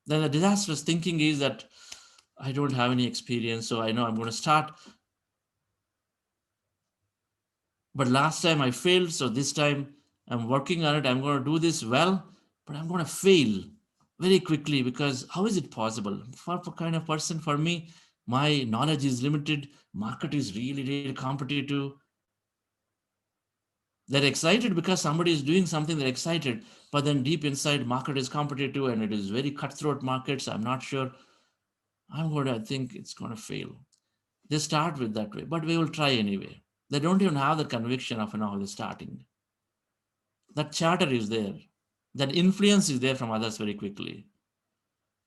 then the disastrous thinking is that I don't have any experience, so I know I'm going to start. But last time I failed, so this time I'm working on it. I'm going to do this well, but I'm going to fail very quickly because how is it possible? For kind of person, for me, my knowledge is limited. Market is really, really competitive. They're excited because somebody is doing something, they're excited, but then deep inside, market is competitive and it is very cutthroat markets. I'm not sure. I think it's going to fail. They start with that way, but we will try anyway. They don't even have the conviction of how they're starting. That chatter is there. That influence is there from others very quickly.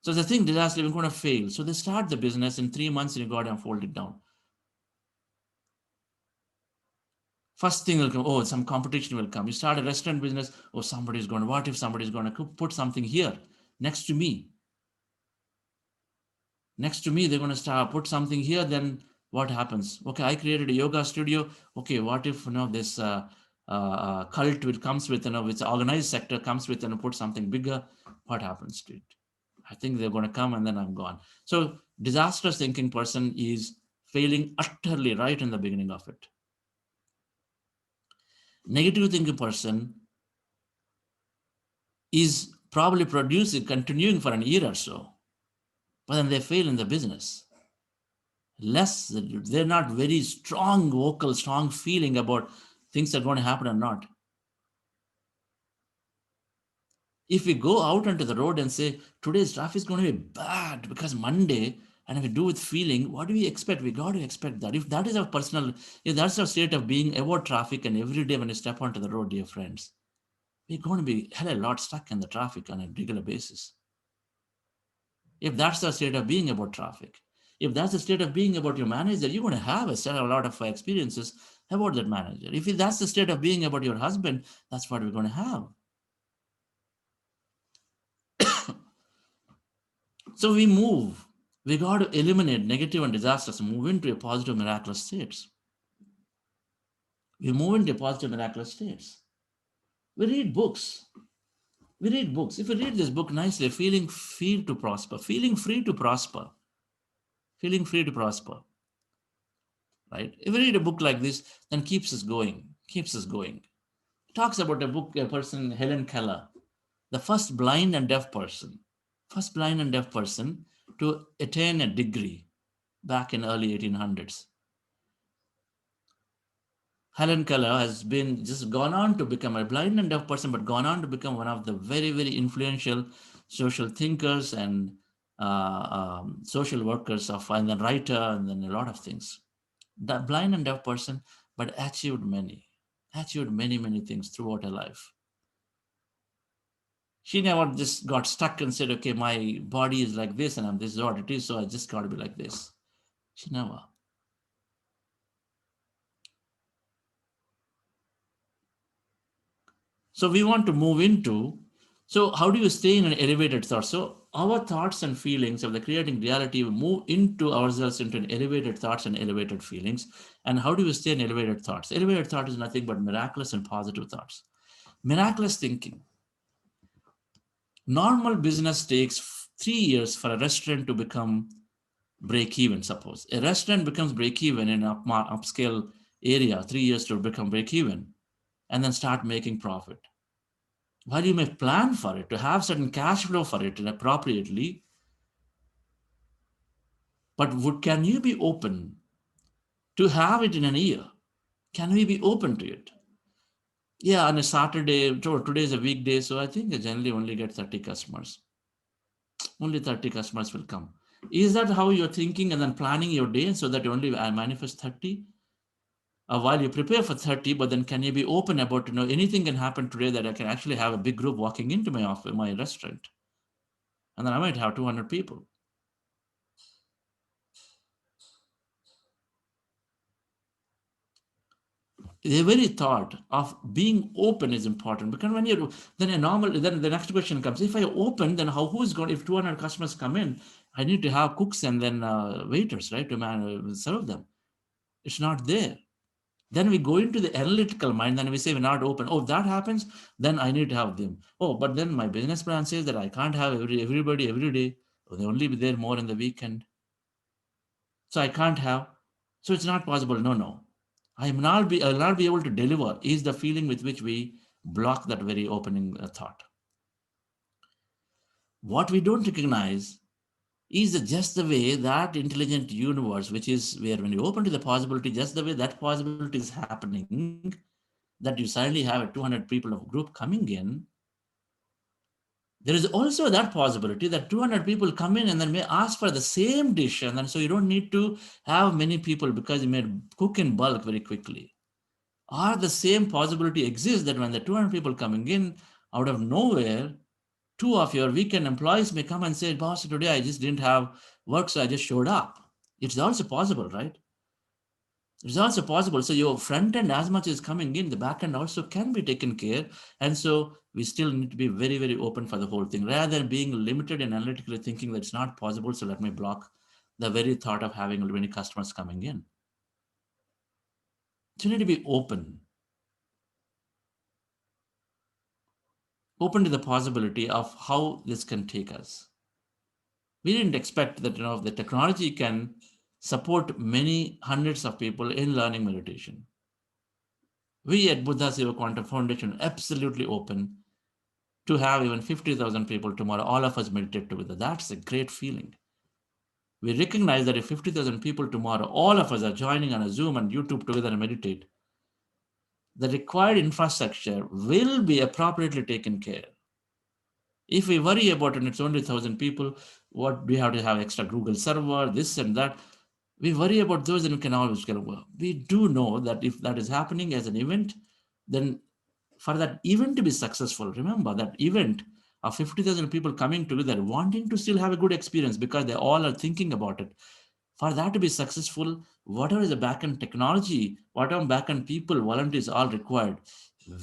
So the thing, disaster, we're going to fail. So they start the business in 3 months and you got to fold it down. First thing will come, oh, some competition will come. You start a restaurant business, oh, somebody's going to, what if somebody's going to put something here next to me? Next to me, they're going to start put something here, then what happens? Okay, I created a yoga studio. Okay, what if this cult will comes with, which organized sector comes with and put something bigger? What happens to it? I think they're going to come and then I'm gone. So disastrous thinking person is failing utterly right in the beginning of it. Negative thinking person is probably producing, continuing for an year or so, but then they fail in the business. They're not very strong vocal, strong feeling about things are going to happen or not. If we go out onto the road and say, today's traffic is going to be bad because Monday, and if we do with feeling, what do we expect? We got to expect that. If that is our personal, if that's our state of being about traffic, and every day when you step onto the road, dear friends, we're going to be hell a lot stuck in the traffic on a regular basis. If that's the state of being about traffic, if that's the state of being about your manager, you're going to have a lot of experiences about that manager. If that's the state of being about your husband, that's what we're going to have. So we move. We got to eliminate negative and disasters and move into a positive, miraculous states. We move into positive, miraculous states. We read books. We read books. If we read this book nicely, feeling free to prosper, feeling free to prosper, feeling free to prosper, right? If we read a book like this, then keeps us going, keeps us going. It talks about a person, Helen Keller, the first blind and deaf person to attain a degree back in early 1800s. Helen Keller has been just gone on to become a blind and deaf person, but gone on to become one of the very, very influential social thinkers and social workers and then writer and then a lot of things. The blind and deaf person, but achieved many. achieved many, many things throughout her life. She never just got stuck and said, okay, my body is like this and this is what it is, so I just got to be like this. She never. So we want to move into, so how do you stay in an elevated thought? So our thoughts and feelings of the creating reality will move into ourselves into an elevated thoughts and elevated feelings. And how do you stay in elevated thoughts? Elevated thought is nothing but miraculous and positive thoughts. Miraculous thinking. Normal business takes 3 years for a restaurant to become break even. Suppose a restaurant becomes break even in an upscale area, 3 years to become break even, and then start making profit. While you may plan for it to have certain cash flow for it and appropriately, but can you be open to have it in an year? Can we be open to it? Yeah, on a Saturday, today is a weekday, so I think I generally only get 30 customers. Only 30 customers will come. Is that how you're thinking and then planning your day so that only I manifest 30? While you prepare for 30, but then can you be open about, anything can happen today that I can actually have a big group walking into my office, my restaurant, and then I might have 200 people. The very thought of being open is important, because when you're then a normal, then the next question comes: if I open, then who's going? If 200 customers come in, I need to have cooks and then waiters, right, to serve them. It's not there. Then we go into the analytical mind, then we say we're not open. Oh, if that happens, then I need to have them. Oh, but then my business plan says that I can't have everybody every day. Oh, they only be there more in the weekend. So I can't have. So it's not possible. No, no. I will not be able to deliver is the feeling with which we block that very opening thought. What we don't recognize is just the way that intelligent universe, which is where when you open to the possibility, just the way that possibility is happening, that you suddenly have a 200 people of group coming in, there is also that possibility that 200 people come in and then may ask for the same dish, and then so you don't need to have many people because you may cook in bulk very quickly. Or the same possibility exists that when the 200 people coming in out of nowhere, two of your weekend employees may come and say, boss, today I just didn't have work, so I just showed up. It's also possible, right? It's also possible. So your front end, as much as coming in, the back end also can be taken care. And so we still need to be very, very open for the whole thing, rather than being limited and analytically thinking that it's not possible. So let me block the very thought of having many customers coming in. So you need to be open to the possibility of how this can take us. We didn't expect that the technology can support many hundreds of people in learning meditation. We at Buddha Seva Quantum Foundation absolutely open to have even 50,000 people tomorrow, all of us meditate together. That's a great feeling. We recognize that if 50,000 people tomorrow, all of us are joining on a Zoom and YouTube together and meditate, the required infrastructure will be appropriately taken care. If we worry about it, it's only 1,000 people, what do we have to have extra Google server, this and that? We worry about those and we can always get over. We do know that if that is happening as an event, then for that event to be successful, remember that event of 50,000 people coming together, wanting to still have a good experience because they all are thinking about it. For that to be successful, whatever is the backend technology, whatever backend people, volunteers all required,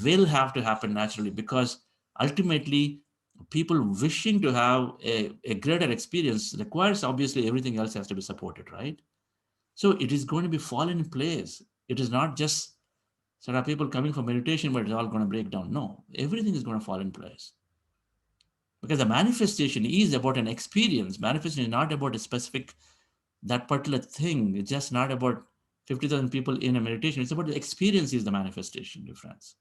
will have to happen naturally, because ultimately people wishing to have a greater experience requires, obviously everything else has to be supported, right? So it is going to be fallen in place. It is not just sort of people coming for meditation, but it's all going to break down. No, everything is going to fall in place. Because the manifestation is about an experience. Manifestation is not about a specific, that particular thing. It's just not about 50,000 people in a meditation. It's about the experience is the manifestation, dear friends.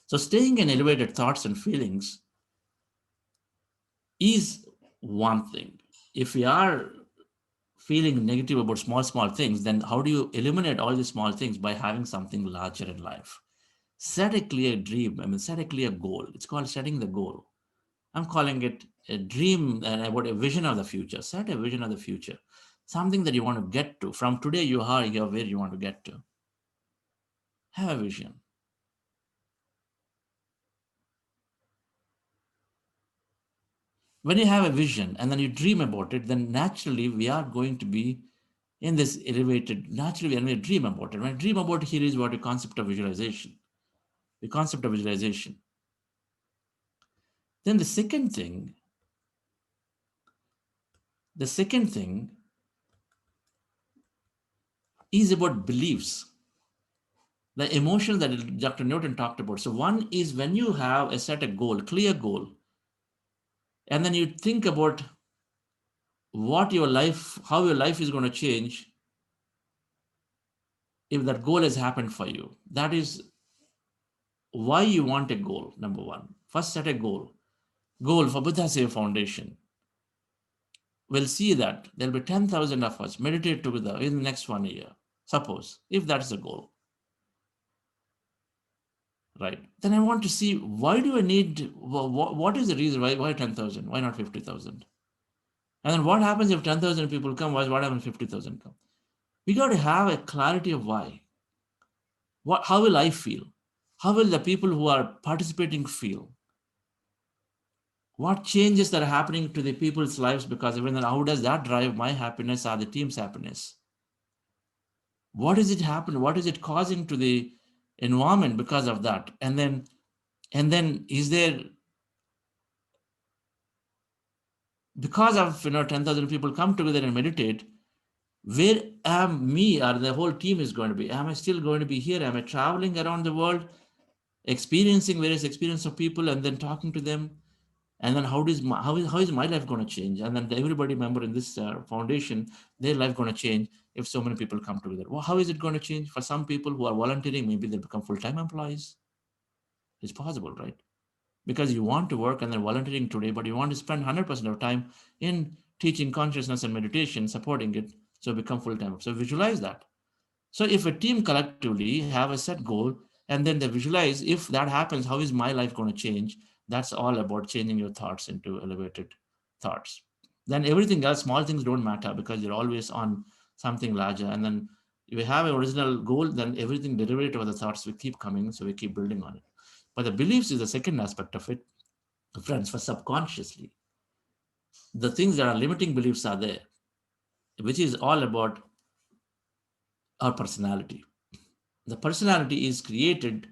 So staying in elevated thoughts and feelings is one thing. If we are feeling negative about small things, then how do you eliminate all these small things? By having something larger in life. Set a clear dream. Set a clear goal. It's called setting the goal. I'm calling it a dream and about a vision of the future. Set a vision of the future. Something that you want to get to. From today, you are here where you want to get to. Have a vision. When you have a vision and then you dream about it, then naturally we are going to be in this elevated, naturally when we dream about it. When I dream about it, here is what the concept of visualization. The concept of visualization. Then the second thing is about beliefs, the emotions that Dr. Newton talked about. So one is when you have a set a goal, clear goal, and then you think about what your life, how your life is going to change if that goal has happened for you. That is why you want a goal. Number one, first set a goal. Goal for Buddha Seva Foundation. We'll see that there'll be 10,000 of us meditate together in the next 1 year. Suppose, if that's the goal, right? Then I want to see why do I need, what is the reason, why 10,000? Why not 50,000? And then what happens if 10,000 people come? What happens if 50,000 come? We got to have a clarity of why. How will I feel? How will the people who are participating feel? What changes that are happening to the people's lives because of it, and how does that drive my happiness or the team's happiness? What is it happening? What is it causing to the environment because of that? And then is there, because of 10,000 people come together and meditate, where am me or the whole team is going to be? Am I still going to be here? Am I traveling around the world, experiencing various experiences of people and then talking to them? And then how is my life going to change? And then everybody member in this foundation, their life going to change if so many people come together. Well, how is it going to change? For some people who are volunteering, maybe they become full-time employees. It's possible, right? Because you want to work and then volunteering today, but you want to spend 100% of time in teaching consciousness and meditation, supporting it, so become full-time. So visualize that. So if a team collectively have a set goal and then they visualize, if that happens, how is my life going to change? That's all about changing your thoughts into elevated thoughts. Then everything else, small things don't matter because you're always on something larger. And then if we have an original goal, then everything derivative of the thoughts will keep coming. So we keep building on it. But the beliefs is the second aspect of it. Friends, for subconsciously, the things that are limiting beliefs are there, which is all about our personality. The personality is created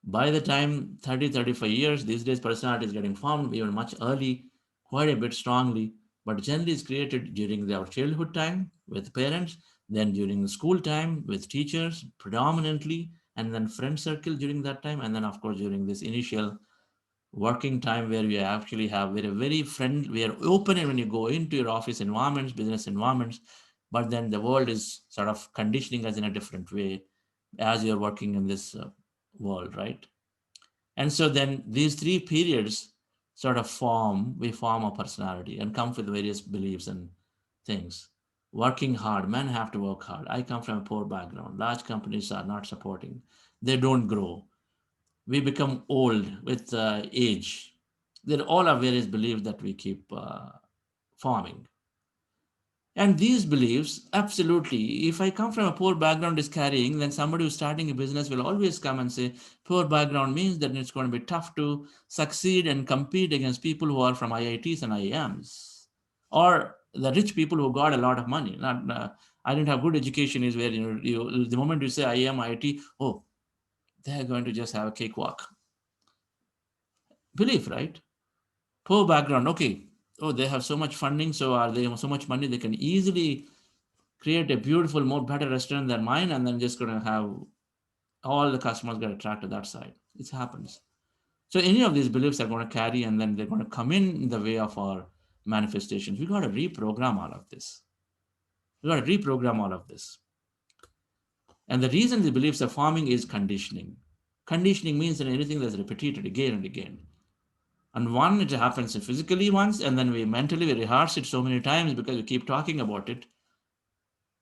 by the time 30, 35 years. These days personality is getting formed even much early, quite a bit strongly, but generally is created during our childhood time with parents, then during the school time with teachers predominantly, and then friend circle during that time, and then of course during this initial working time where you actually have very friend, we are open when you go into your office environments, business environments, but then the world is sort of conditioning us in a different way as you're working in this world, right? And so then these three periods sort of we form a personality and come with various beliefs and things. Working hard, men have to work hard. I come from a poor background. Large companies are not supporting, they don't grow. We become old with age. There all are various beliefs that we keep forming. And these beliefs, absolutely, if I come from a poor background is carrying, then somebody who's starting a business will always come and say, poor background means that it's going to be tough to succeed and compete against people who are from IITs and IIMs. Or the rich people who got a lot of money. Not, I didn't have good education is where, the moment you say IIM, IIT, oh, they're going to just have a cakewalk. Belief, right? Poor background, okay. Oh, they have so much funding, so are they so much money, they can easily create a beautiful, more better restaurant than mine, and then just gonna have all the customers get attracted to that side. It happens. So any of these beliefs are going to carry, and then they're going to come in the way of our manifestations. We got to reprogram all of this. We got to reprogram all of this. And the reason the beliefs are forming is conditioning. Conditioning means that anything that's repeated again and again. And one, it happens physically once, and then we mentally we rehearse it so many times because we keep talking about it.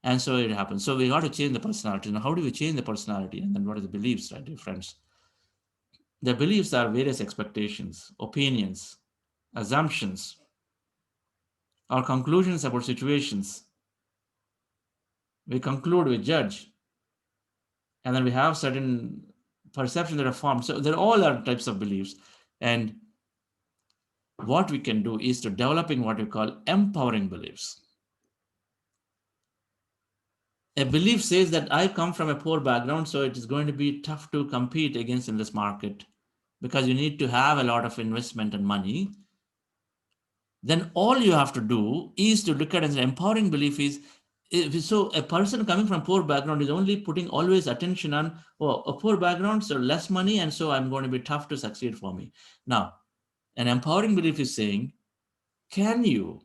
And so it happens. So we got to change the personality. Now, how do we change the personality? And then what are the beliefs, right, dear friends? The beliefs are various expectations, opinions, assumptions, or conclusions about situations. We conclude, we judge, And then we have certain perceptions that are formed. So there all are types of beliefs. And what we can do is to developing what we call empowering beliefs. A belief says that I come from a poor background, so it is going to be tough to compete against in this market because you need to have a lot of investment and money. Then all you have to do is to look at an empowering belief is so a person coming from poor background is only putting always attention on, oh, a poor background, so less money, and so I'm going to be tough to succeed for me. Now, an empowering belief is saying, can you,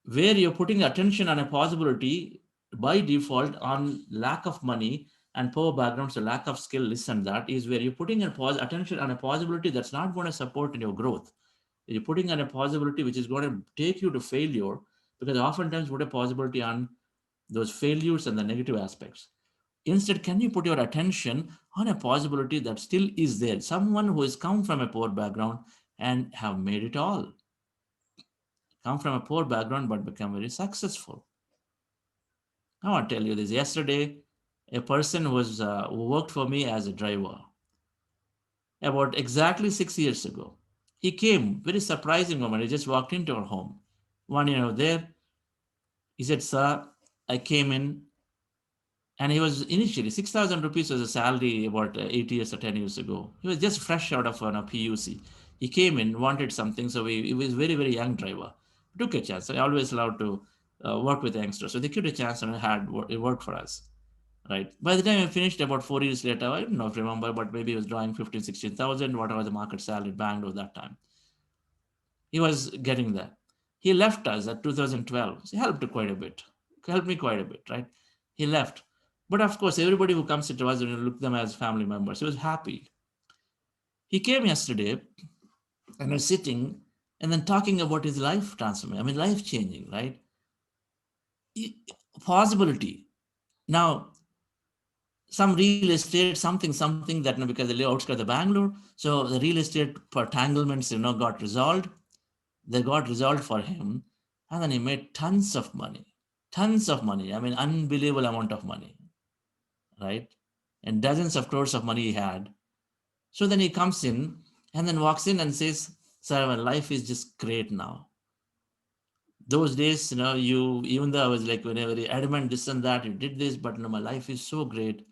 where you're putting attention on a possibility by default on lack of money and poor background, so lack of skill, listen, that is where you're putting attention on a possibility that's not going to support in your growth. You're putting on a possibility which is going to take you to failure, because oftentimes put a possibility on those failures and the negative aspects. Instead, can you put your attention on a possibility that still is there? Someone who has come from a poor background and have made it all, come from a poor background but become very successful. I want to tell you this. Yesterday, a person who worked for me as a driver about exactly 6 years ago. He came, very surprising moment. He just walked into our home. One year there, he said, "Sir, I came in," and he was initially 6,000 rupees was a salary about 8 years or 10 years ago. He was just fresh out of a PUC. He came in, wanted something, so he was very very young driver. Took a chance. So I always allowed to work with youngsters, so they took a chance and it worked for us. Right. By the time I finished about 4 years later, I don't know if you remember, but maybe he was drawing 15, 16,000, whatever the market salary banged was that time. He was getting there. He left us at 2012. He helped quite a bit. Helped me quite a bit, right? He left. But of course, everybody who comes into us, and look them as family members. He was happy. He came yesterday and was sitting and then talking about his life transformation. I mean, life changing, right? Possibility. Now, some real estate, something that, because they live outskirts of the Bangalore, so the real estate entanglements, got resolved. They got resolved for him, and then he made tons of money, tons of money. I mean, unbelievable amount of money, right? And dozens of crores of money he had. So then he comes in and then walks in and says, "Sir, my life is just great now." Those days, you, even though I was like very adamant, this and that, you did this, but my life is so great.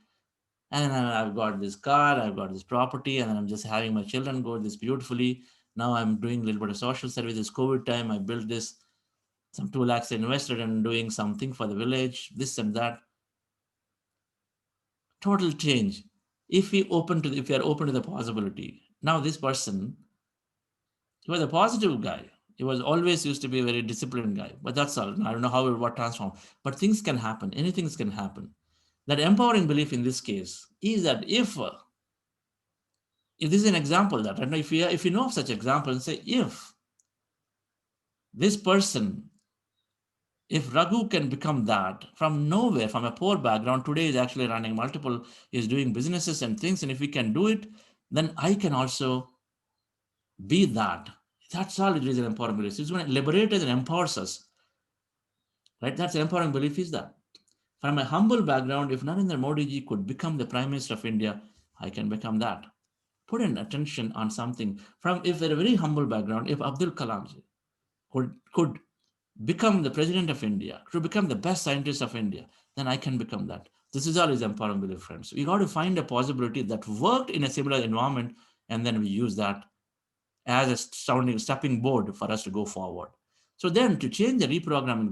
And I've got this car, I've got this property, and then I'm just having my children go this beautifully. Now I'm doing a little bit of social service. This COVID time, I built this, some 2 lakhs invested and doing something for the village, this and that. Total change. If we are open to the possibility. Now this person, he was a positive guy. He was always used to be a very disciplined guy, but that's all. I don't know how it what transformed, but things can happen. Anything can happen. That empowering belief in this case is that if this is an example that, I don't know, if you know of such example and say, if this person, if Raghu can become that from nowhere, from a poor background, today is actually running multiple, is doing businesses and things, and if we can do it, then I can also be that. That's all it is, an empowering belief. It's going to liberate us and empowers us, right? That's an empowering belief is that. From a humble background, if Narendra Modi ji could become the Prime Minister of India, I can become that. Put an attention on something. From, if they're a very humble background, if Abdul Kalam ji could become the president of India, to become the best scientist of India, then I can become that. This is all is empowering belief, friends. We got to find a possibility that worked in a similar environment, and then we use that as a stepping board for us to go forward. So then to change the reprogram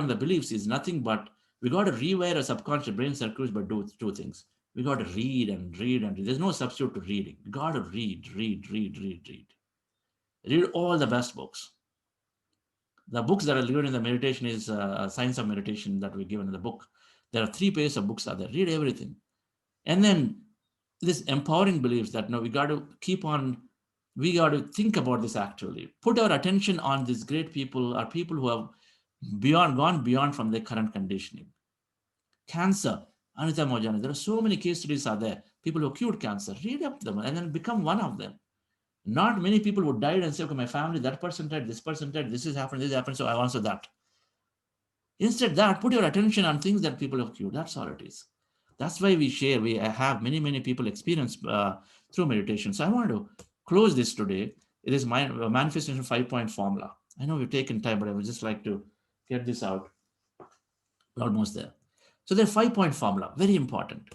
the beliefs is nothing but we got to rewire our subconscious brain circuits by do two things. We got to read and read and read. There's no substitute to reading. We got to read, read, read, read, read. Read all the best books. The books that are given in the meditation is Science of Meditation that we given in the book. There are 3 pages of books out there. Read everything. And then this empowering beliefs that no, we got to think about this actually. Put our attention on these great people or people who have gone beyond from their current conditioning. Cancer, Anita Mojani, there are so many case studies are there. People who cured cancer, read up them and then become one of them. Not many people would die and say, okay, my family, that person died, this has happened, so I answer that. Instead, put your attention on things that people have cured. That's all it is. That's why we share. We have many people experience through meditation. So I want to close this today. It is my manifestation 5 point formula. I know we've taken time, but I would just like to get this out. We're almost there. So the 5 point formula, very important.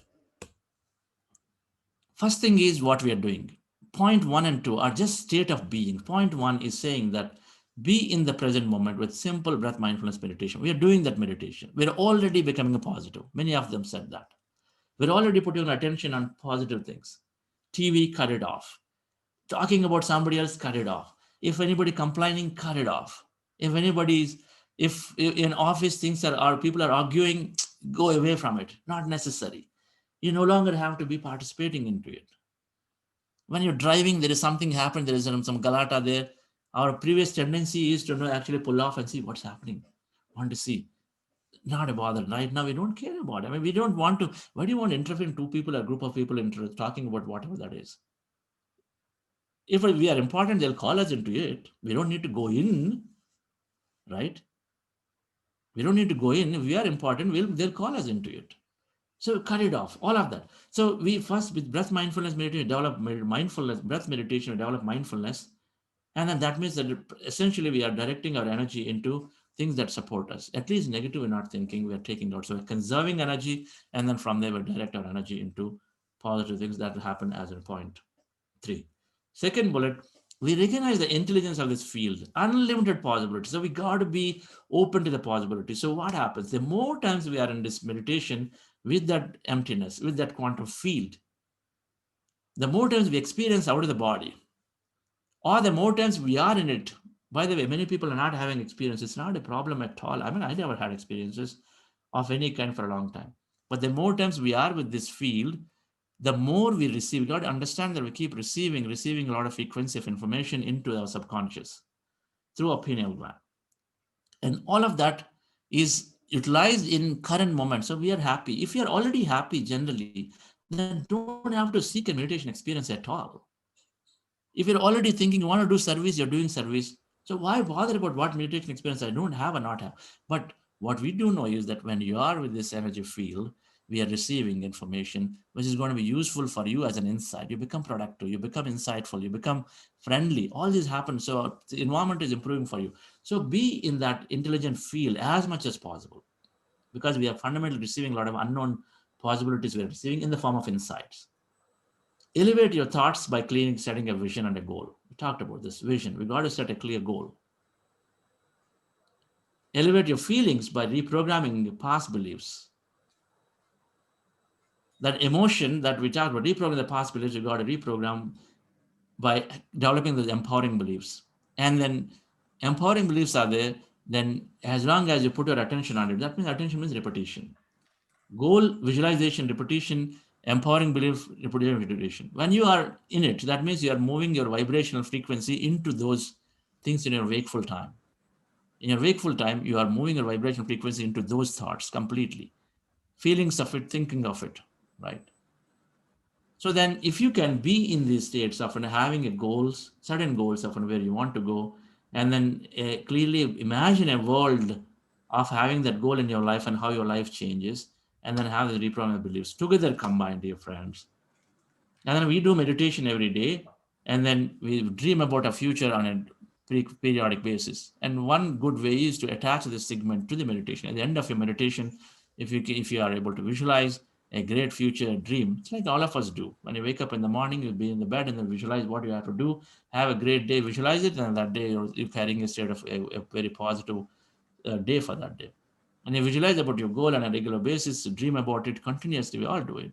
First thing is what we are doing. Point one and two are just state of being. Point one is saying that be in the present moment with simple breath mindfulness meditation. We are doing that meditation. We're already becoming a positive. Many of them said that. We're already putting attention on positive things. TV, cut it off. Talking about somebody else, cut it off. If anybody complaining, cut it off. If anybody's, if in office things are people are arguing, go away from it. Not necessary. You no longer have to be participating into it. When you're driving, there is something happened, there is some galata there. Our previous tendency is to actually pull off and see what's happening. Want to see. Not a bother. Right now, we don't care about it. I mean, we don't want to. Why do you want to interfere in two people, a group of people, talking about whatever that is? If we are important, they'll call us into it. We don't need to go in, right? We don't need to go in. If we are important, they'll call us into it. So cut it off, all of that. So we first with breath mindfulness meditation, develop mindfulness, breath meditation, develop mindfulness. And then that means that essentially we are directing our energy into things that support us. At least negative we're not thinking, we are taking out. So we're conserving energy, and then from there we direct our energy into positive things that will happen as in point three. Second bullet, we recognize the intelligence of this field, unlimited possibilities. So we got to be open to the possibility. So what happens? The more times we are in this meditation with that emptiness, with that quantum field, the more times we experience out of the body, or the more times we are in it. By the way, many people are not having experience. It's not a problem at all. I mean, I never had experiences of any kind for a long time. But the more times we are with this field, the more we receive. We got to understand that we keep receiving a lot of frequency of information into our subconscious through our pineal gland. And all of that is utilized in current moment. So we are happy. If you are already happy generally, then don't have to seek a meditation experience at all. If you're already thinking you want to do service, you're doing service. So why bother about what meditation experience I don't have or not have? But what we do know is that when you are with this energy field, we are receiving information which is going to be useful for you as an insight. You become productive, you become insightful, you become friendly. All this happens. So the environment is improving for you. So be in that intelligent field as much as possible, because we are fundamentally receiving a lot of unknown possibilities we are receiving in the form of insights. Elevate your thoughts by cleaning, setting a vision and a goal. We talked about this vision. We got to set a clear goal. Elevate your feelings by reprogramming your past beliefs. That emotion that we talked about, reprogramming the past beliefs, you got to reprogram by developing those empowering beliefs. And then empowering beliefs are there, then as long as you put your attention on it, that means attention means repetition. Goal, visualization, repetition, empowering belief, repetition. When you are in it, that means you are moving your vibrational frequency into those things in your wakeful time. In your wakeful time, you are moving your vibrational frequency into those thoughts completely. Feelings of it, thinking of it, right? So then if you can be in these states of having a goals, certain goals of where you want to go, and then clearly imagine a world of having that goal in your life and how your life changes, and then have the reprogramming beliefs together combined, dear friends. And then we do meditation every day, and then we dream about a future on a periodic basis. And one good way is to attach this segment to the meditation. At the end of your meditation, if you are able to visualize a great future dream, it's like all of us do. When you wake up in the morning, you'll be in the bed and then visualize what you have to do. Have a great day, visualize it, and that day you're carrying a state of a very positive day for that day. And you visualize about your goal on a regular basis, dream about it continuously. We all do it.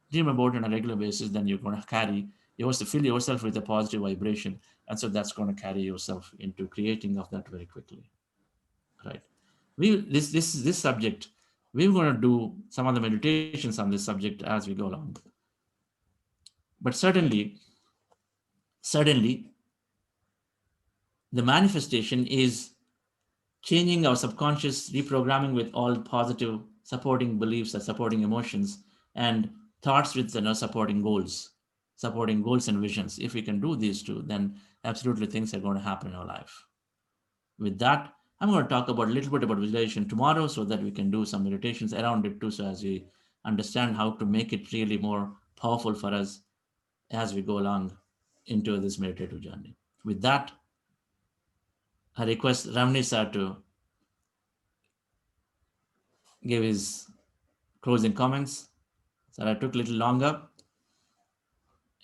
Dream about it on a regular basis, then you're going to carry yourself, fill yourself with a positive vibration. And so that's going to carry yourself into creating of that very quickly. Right. This subject, we're going to do some of the meditations on this subject as we go along. But certainly, the manifestation is changing our subconscious, reprogramming with all positive supporting beliefs and supporting emotions, and thoughts with supporting goals and visions. If we can do these two, then absolutely things are going to happen in our life. With that, I'm going to talk about a little bit about visualization tomorrow so that we can do some meditations around it too. So as we understand how to make it really more powerful for us as we go along into this meditative journey. With that, I request Ramani sir to give his closing comments. Sir, I took a little longer.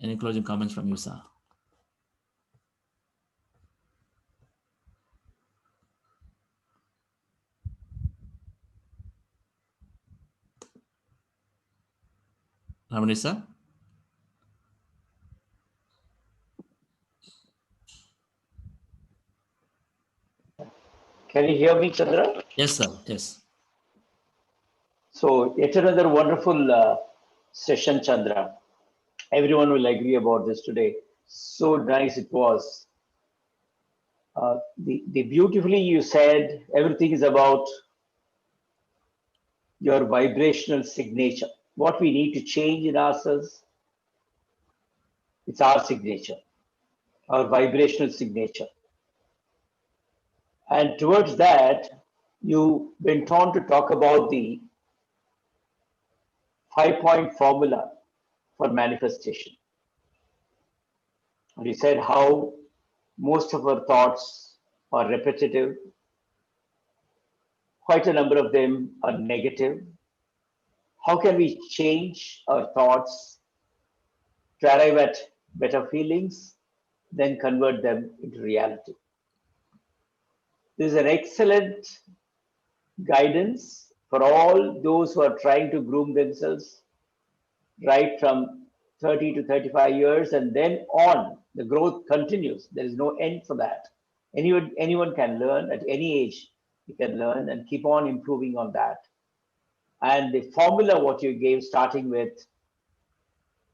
Any closing comments from you, sir? Ramani sir? Can you hear me, Chandra? Yes, sir. Yes. So, yet another wonderful session, Chandra. Everyone will agree about this today. So nice it was. The beautifully you said everything is about your vibrational signature. What we need to change in ourselves, it's our signature, our vibrational signature. And towards that, you went on to talk about the 5 point formula for manifestation. And you said how most of our thoughts are repetitive, quite a number of them are negative. How can we change our thoughts to arrive at better feelings, then convert them into reality? This is an excellent guidance for all those who are trying to groom themselves right from 30 to 35 years and then on. The growth continues. There is no end for that. Anyone can learn at any age. You can learn and keep on improving on that. And the formula, what you gave, starting with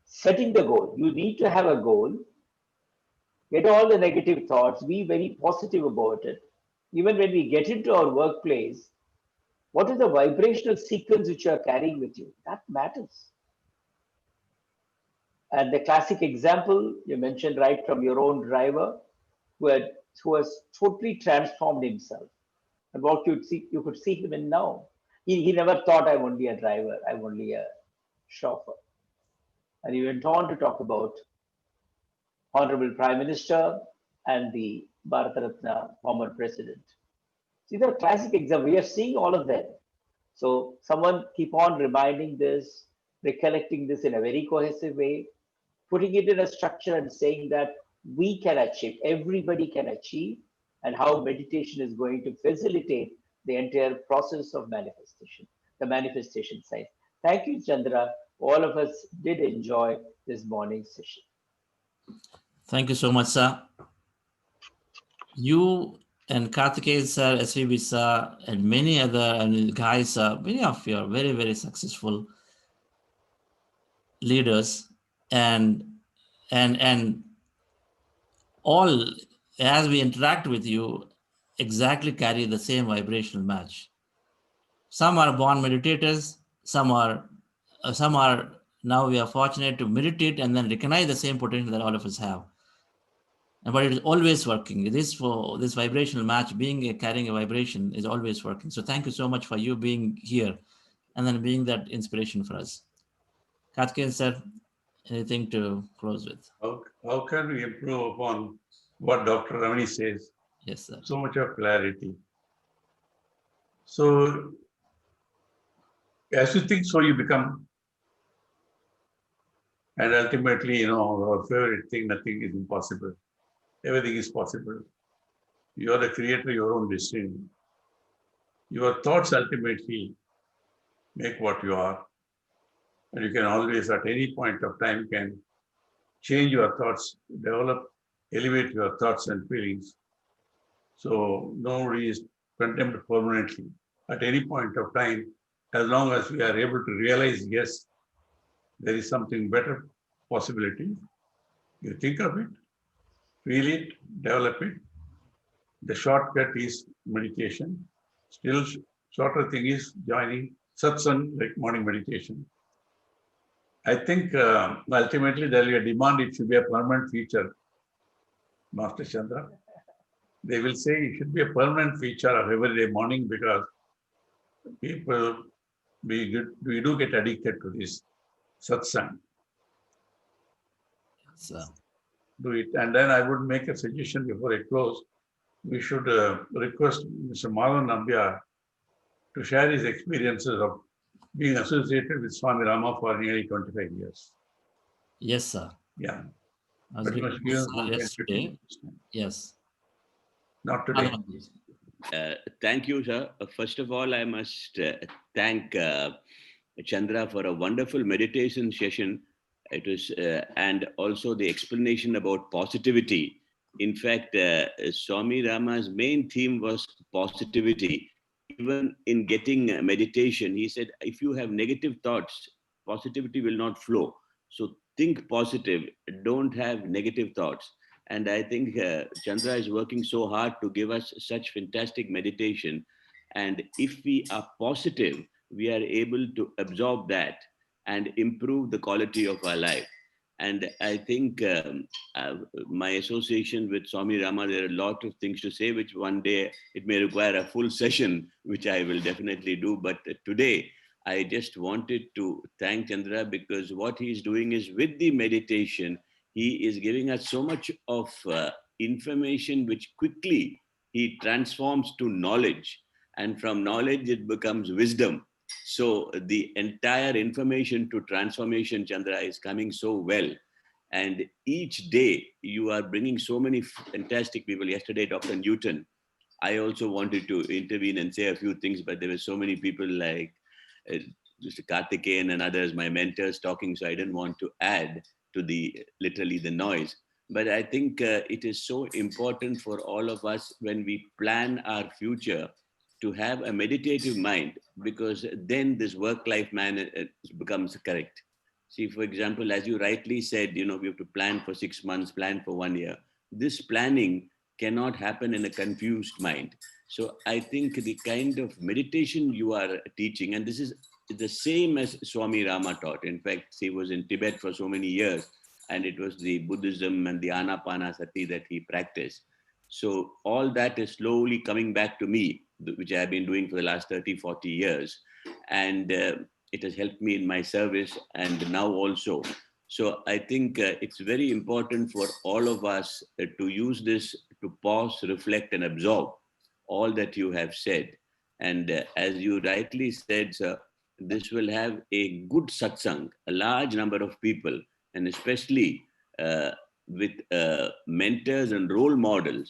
setting the goal. You need to have a goal, get all the negative thoughts, be very positive about it. Even when we get into our workplace, what is the vibrational sequence which you are carrying with you? That matters. And the classic example you mentioned right from your own driver, who has totally transformed himself. And what you could see him in now. He never thought I'm only a driver, I'm only a chauffeur. And he went on to talk about Honorable Prime Minister and the Bharat Ratna former president. These are classic examples. We are seeing all of them. So someone keep on reminding this, recollecting this in a very cohesive way, putting it in a structure and saying that we can achieve, everybody can achieve, and how meditation is going to facilitate the entire process of manifestation, the manifestation side. Thank you, Chandra. All of us did enjoy this morning's session. Thank you so much, sir. You and Karthikeyan sir, SVB sir, and many other guys, many of you are very, very successful leaders, and all, as we interact with you, exactly carry the same vibrational match. Some are born meditators, some are now we are fortunate to meditate and then recognize the same potential that all of us have. But it is always working. This vibrational match, carrying a vibration, is always working. So thank you so much for you being here and then being that inspiration for us. Karthikeyan sir, anything to close with? How can we improve upon what Dr. Ramani says? Yes, sir. So much of clarity. So as you think, so you become. And ultimately, our favorite thing, nothing is impossible. Everything is possible. You are the creator of your own destiny. Your thoughts ultimately make what you are. And you can always, at any point of time, can change your thoughts, elevate your thoughts and feelings. So nobody is condemned permanently. At any point of time, as long as we are able to realize, yes, there is something better possibility, you think of it, feel it, develop it. The shortcut is meditation. Still, shorter thing is joining satsang, like morning meditation. I think ultimately there will be a demand, it should be a permanent feature, Master Chandra. They will say it should be a permanent feature of everyday morning, because people we do get addicted to this satsang. So, Do it. And then I would make a suggestion before I close. We should request Mr. Madhavan Nambia to share his experiences of being associated with Swami Rama for nearly 25 years. yes, sir. Yeah. I was But you with must give him sir some 10, 15 yesterday. minutes time. Yes. Not today. Madhavan, please. Thank you, sir. First of all, I must thank Chandra for a wonderful meditation session. It was, and also the explanation about positivity. In fact, Swami Rama's main theme was positivity. Even in getting meditation, he said, if you have negative thoughts, positivity will not flow. So think positive, don't have negative thoughts. And I think Chandra is working so hard to give us such fantastic meditation. And if we are positive, we are able to absorb that and improve the quality of our life. And I think my association with Swami Rama, there are a lot of things to say, which one day it may require a full session, which I will definitely do. But today, I just wanted to thank Chandra because what he's doing is with the meditation, he is giving us so much of information which quickly he transforms to knowledge. And from knowledge, it becomes wisdom. So the entire information to transformation, Chandra, is coming so well. And each day you are bringing so many fantastic people. Yesterday, Dr. Newton, I also wanted to intervene and say a few things, but there were so many people like uh, Mr. Karthikeyan and others, my mentors talking, so I didn't want to add to the literally the noise. But I think it is so important for all of us when we plan our future to have a meditative mind, because then this work-life man becomes correct. See, for example, as you rightly said, we have to plan for 6 months, plan for 1 year. This planning cannot happen in a confused mind. So I think the kind of meditation you are teaching, and this is the same as Swami Rama taught. In fact, he was in Tibet for so many years, and it was the Buddhism and the Anapanasati that he practiced. So all that is slowly coming back to me, which I've been doing for the last 30, 40 years. And it has helped me in my service and now also. So I think it's very important for all of us to use this to pause, reflect, and absorb all that you have said. And as you rightly said, sir, this will have a good satsang, a large number of people, and especially with mentors and role models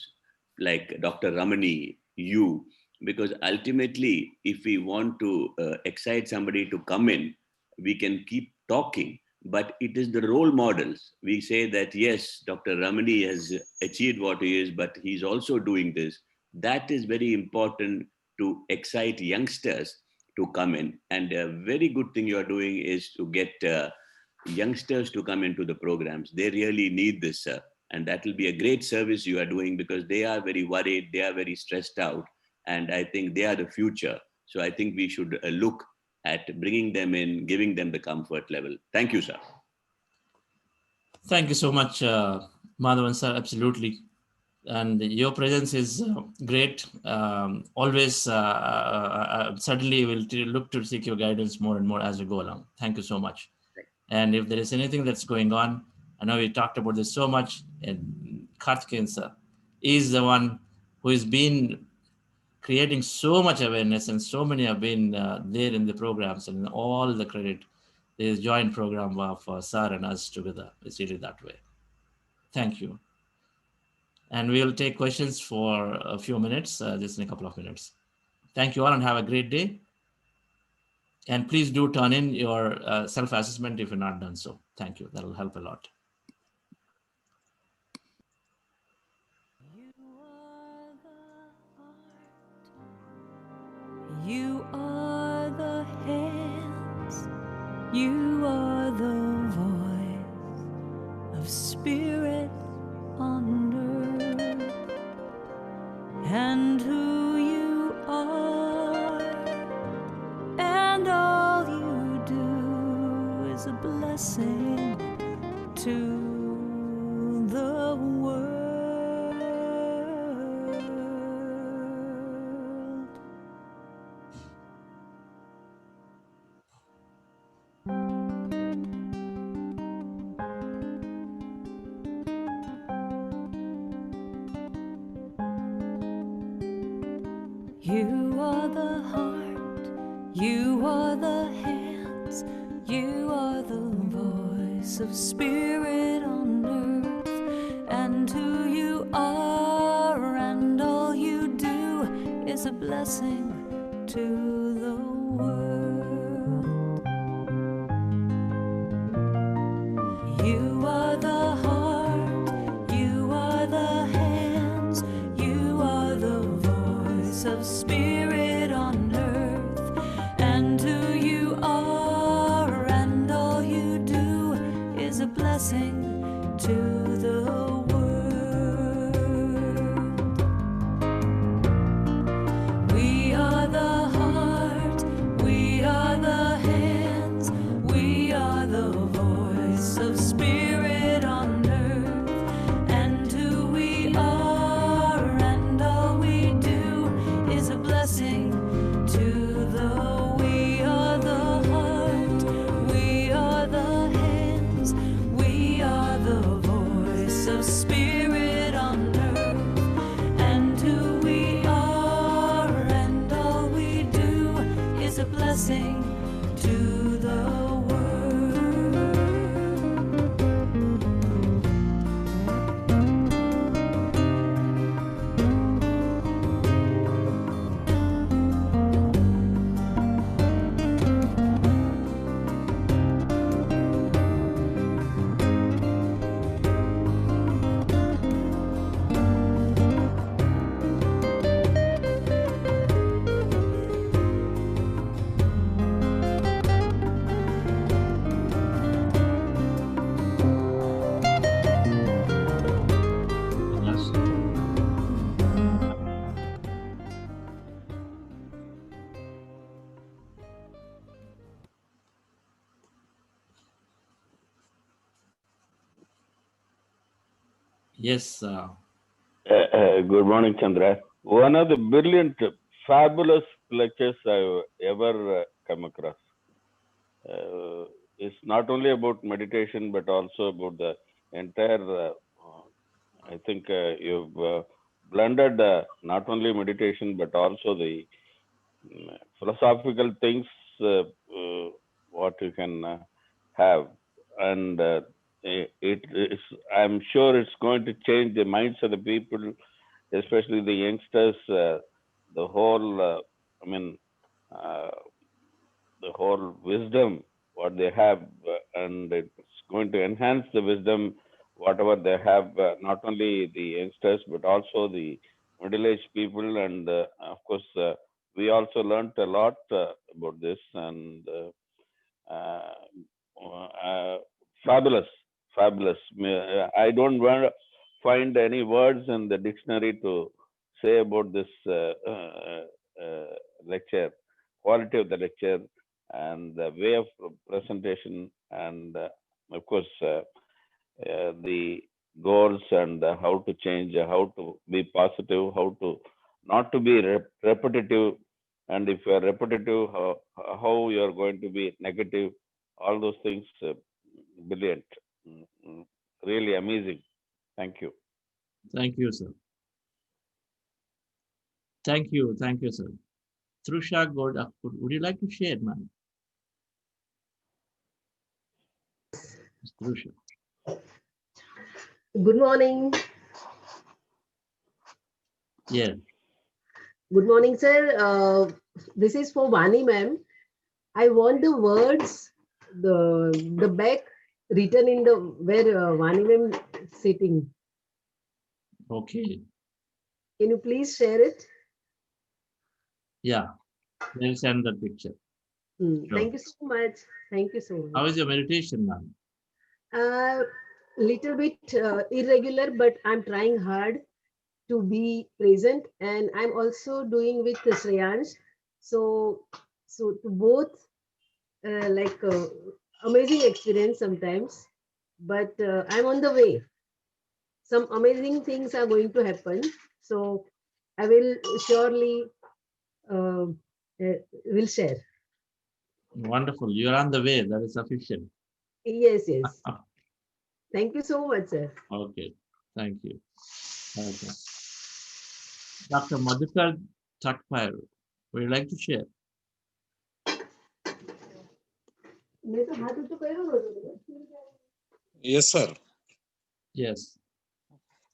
like Dr. Ramani, you, because ultimately, if we want to excite somebody to come in, we can keep talking, but it is the role models. We say that, yes, Dr. Ramani has achieved what he is, but he's also doing this. That is very important to excite youngsters to come in. And a very good thing you are doing is to get youngsters to come into the programs. They really need this, sir. And that will be a great service you are doing, because they are very worried, they are very stressed out. And I think they are the future. So I think we should look at bringing them in, giving them the comfort level. Thank you, sir. Thank you so much, Madhavan, sir. Absolutely. And your presence is great. Always, certainly, we'll look to seek your guidance more and more as we go along. Thank you so much. And if there is anything that's going on, I know we talked about this so much, and Karthikeyan sir is the one who has been creating so much awareness, and so many have been there in the programs, and all the credit. This joint program of sir and us together. It's really that way. Thank you. And we'll take questions for a few minutes, just in a couple of minutes. Thank you all and have a great day. And please do turn in your self-assessment if you're not done so. Thank you. That'll help a lot. You are the hands, you are the voice of spirit on earth, and who you are, and all you do is a blessing to the world. You are the heart, you are the hands, you are the voice of spirit on earth. And who you are and all you do is a blessing to the world. You are the heart, you are the hands, you are the voice of spirit on earth. And who you are and all you do is a blessing to the world. We are the heart, we are the hands, we are the voice of spirit on earth. And who we are and all we do is a blessing to the world. We are the heart, we are the hands, we are the voice of spirit on earth. And who we are and all we do is a blessing to the world. Yes. Yes. Good morning, Chandra. One of the brilliant, fabulous lectures I've ever come across. It's not only about meditation, but also about the entire. I think you've blended not only meditation, but also the philosophical things, what you can have. And it is, I'm sure it's going to change the minds of the people, especially the youngsters, the whole, I mean, uh, the whole wisdom what they have, and it's going to enhance the wisdom whatever they have, not only the youngsters but also the middle-aged people, and of course we also learnt a lot about this, and uh, uh, fabulous, fabulous. I don't find any words in the dictionary to say about this lecture, quality of the lecture, and the way of presentation, and of course the goals, and how to change, how to be positive, how to not to be repetitive, and if you are repetitive, how you are going to be negative, all those things. Brilliant. Mm, mm, really amazing. Thank you. Thank you, sir. Thank you, sir. Trusha God, would you like to share, ma'am? Trusha. Good morning. Yeah. Good morning, sir. This is for Vani ma'am. I want the words, the back written in the where Vani ma'am sitting. Okay. Can you please share it? Yeah. We'll send that picture. Sure. Thank you so much. Thank you so much. How is your meditation, ma'am? Little bit irregular, but I'm trying hard to be present, and I'm also doing with Shreyansh. So to both like amazing experience sometimes, but I'm on the way. Some amazing things are going to happen, so I will surely uh, will share. Wonderful. You're on the way. That is sufficient. Yes. Thank you so much, sir. Okay. Thank you. Okay. Dr. Madhukar Takpire. Would you like to share? मैं तो हाथ ऊपर कर रहा हूँ। Yes, sir. Yes.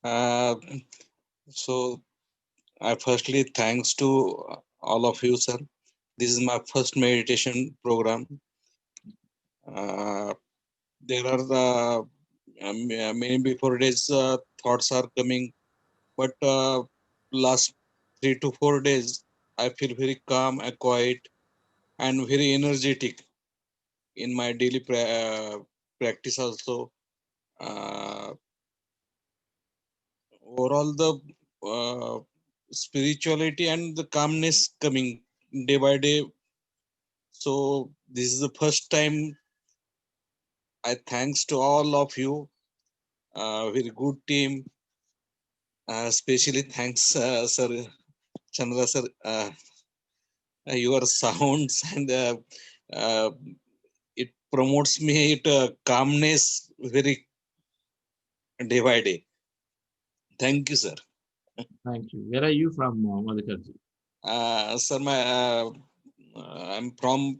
Uh, so I firstly thanks to all of you, sir. This is my first meditation program. Uh, there are many before days thoughts are coming, but last 3 to 4 days I feel very calm and quiet and very energetic in my daily practice also. Uh, Overall, the uh, spirituality and the calmness coming day by day. So this is the first time I thanks to all of you. Very good team. Especially thanks, Sir Chandra sir. Your sounds and uh, it promotes me it calmness very day by day. Thank you, sir. Thank you. Where are you from, Madhukarji? Sir, I'm from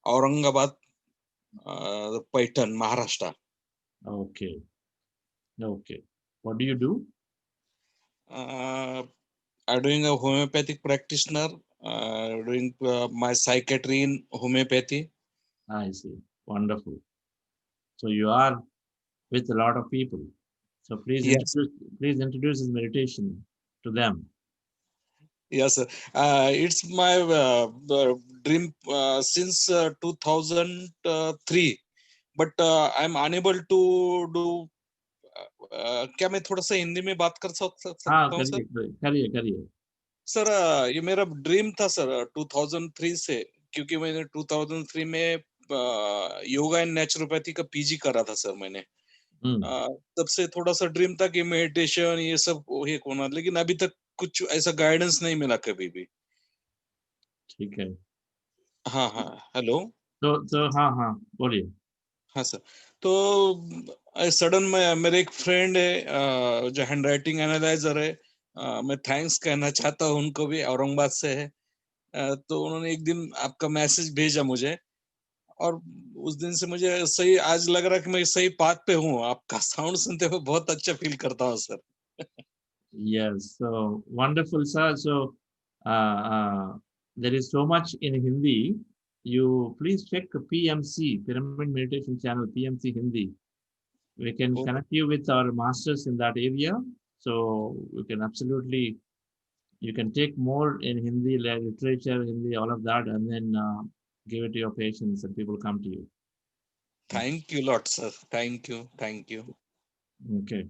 Aurangabad, Paitan, Maharashtra. Okay. Okay. What do you do? Uh, I'm doing a homeopathic practitioner, doing my psychiatry in homeopathy. I see. Wonderful. So you are with a lot of people. So Yes, please introduce this meditation to them. yes, sir. It's my dream since 2003, but I'm unable to do. क्या मैं थोड़ा सा हिंदी में बात कर हाँ, सकता हूँ सर? करिए करिए करिए। सर ये मेरा ड्रीम था सर 2003 से, क्योंकि मैंने 2003 में योगा एंड नेचुरोपैथी का पीजी करा था सर मैंने। तब से थोड़ा सा ड्रीम था कि मेडिटेशन ये सब ये होना, लेकिन अभी तक कुछ ऐसा गाइडेंस नहीं मिला कभी भी। ठीक है। हाँ हाँ, हेलो। तो हाँ हाँ बोलिए। हाँ सर, तो सडन में मेरे एक फ्रेंड है जो हैंड राइटिंग एनालाइजर है, मैं थैंक्स कहना चाहता हूँ उनको भी, औरंगाबाद से है। तो उन्होंने एक दिन आपका मैसेज भेजा मुझे, और उस दिन से मुझे सही आज लग रहा है कि मैं सही पाथ पे हूँ। आपका साउंड सुनते हुए बहुत अच्छा फील करता हूँ sir. Yes, so wonderful, sir. So there is so much in Hindi. You please check PMC, Pyramid Meditation Channel, PMC Hindi. We can connect you with our masters in that area. So you can absolutely, you can take more in Hindi, literature, Hindi, all of that, and then give it to your patients and people come to you. Thank you lot, sir. Thank you. Thank you. Okay.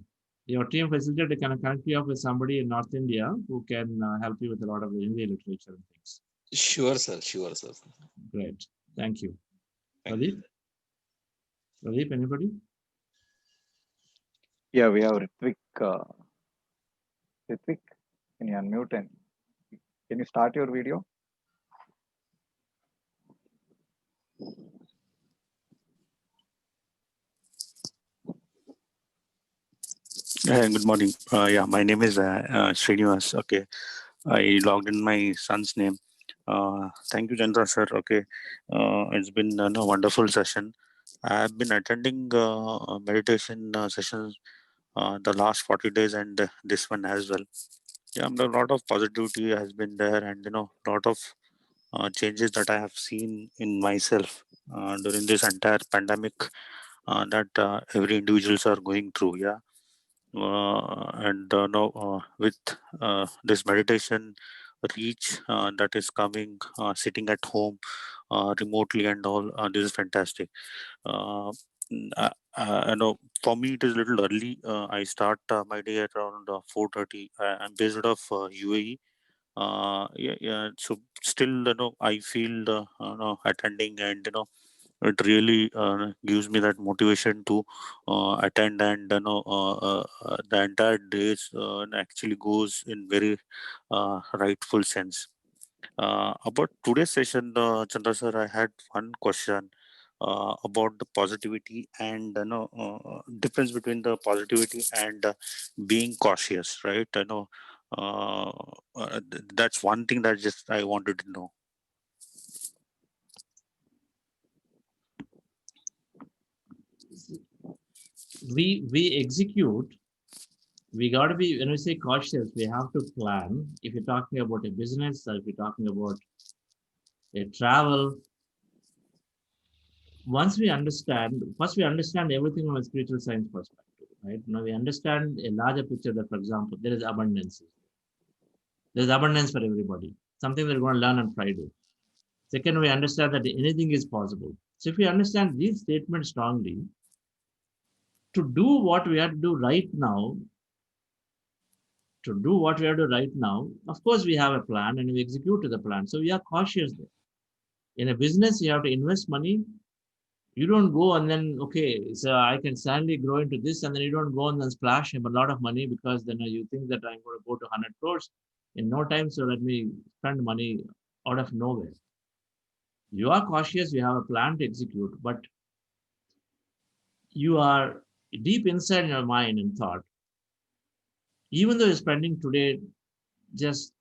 Your team facilitator can connect you up with somebody in North India who can help you with a lot of the Hindi literature and things. Sure, sir. Sure, sir. Great. Thank you. Thank Pradeep? Pradeep, anybody? Yeah, we have Ritvik. Ritvik, can you unmute and can you start your video? Good morning. Yeah, my name is Srinivas. Okay, I logged in my son's name. Thank you, Chandra sir. Okay, it's been a wonderful session. I've been attending meditation sessions the last 40 days and this one as well. Yeah, a lot of positivity has been there, and a lot of changes that I have seen in myself during this entire pandemic that every individuals are going through. Yeah, and now with this meditation reach that is coming sitting at home remotely and all, this is fantastic. I know for me it is a little early. I start my day at around 4:30. I'm based out of UAE. Yeah, yeah, so still I feel attending, and it really gives me that motivation to attend, and the entire days actually goes in very rightful sense. About today's session, Chandra sir, I had one question about the positivity and difference between the positivity and being cautious, right? That's one thing that just I wanted to know. We execute. We got to be, when we say cautious, we have to plan. If you're talking about a business, or if you're talking about a travel, once we understand, first we understand everything from a spiritual science perspective, right? Now we understand a larger picture that, for example, there is abundance. There's abundance for everybody. Something we're going to learn on Friday. Second, we understand that anything is possible. So if we understand these statements strongly, to do what we have to do right now, of course, we have a plan and we execute to the plan. So we are cautious there. In a business, you have to invest money. You don't go and then, okay, so I can suddenly grow into this, and then you don't go and then splash a lot of money because then you think that I'm going to go to 100 crores in no time. So let me spend money out of nowhere. You are cautious, you have a plan to execute, but you are deep inside your mind and thought, even though you're spending today just,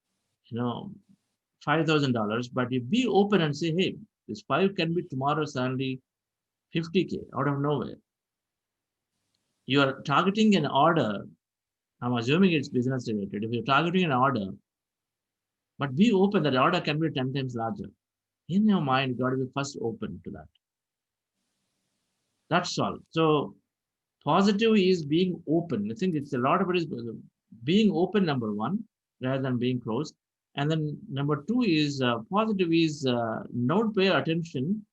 $5,000, but you be open and say, hey, this five can be tomorrow suddenly 50K out of nowhere. You are targeting an order. I'm assuming it's business related. If you're targeting an order, but be open that the order can be 10 times larger. In your mind, you got to be first open to that. That's all. So positive is being open. I think it's a lot of it is being open, number one, rather than being closed. And then number two is positive is don't pay attention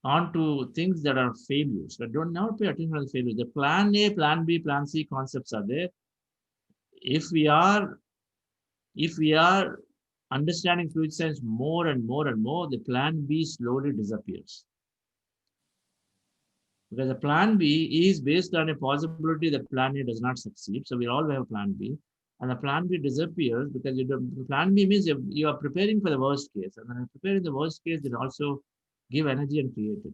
onto things that are failures. But don't now pay attention to the failures. The plan A, plan B, plan C concepts are there. If we are understanding fluid science more and more and more, the plan B slowly disappears. Because the plan B is based on a possibility that plan A does not succeed. So we all have plan B. And the plan B disappears because plan B means you are preparing for the worst case. And when preparing the worst case, it also give energy and create it.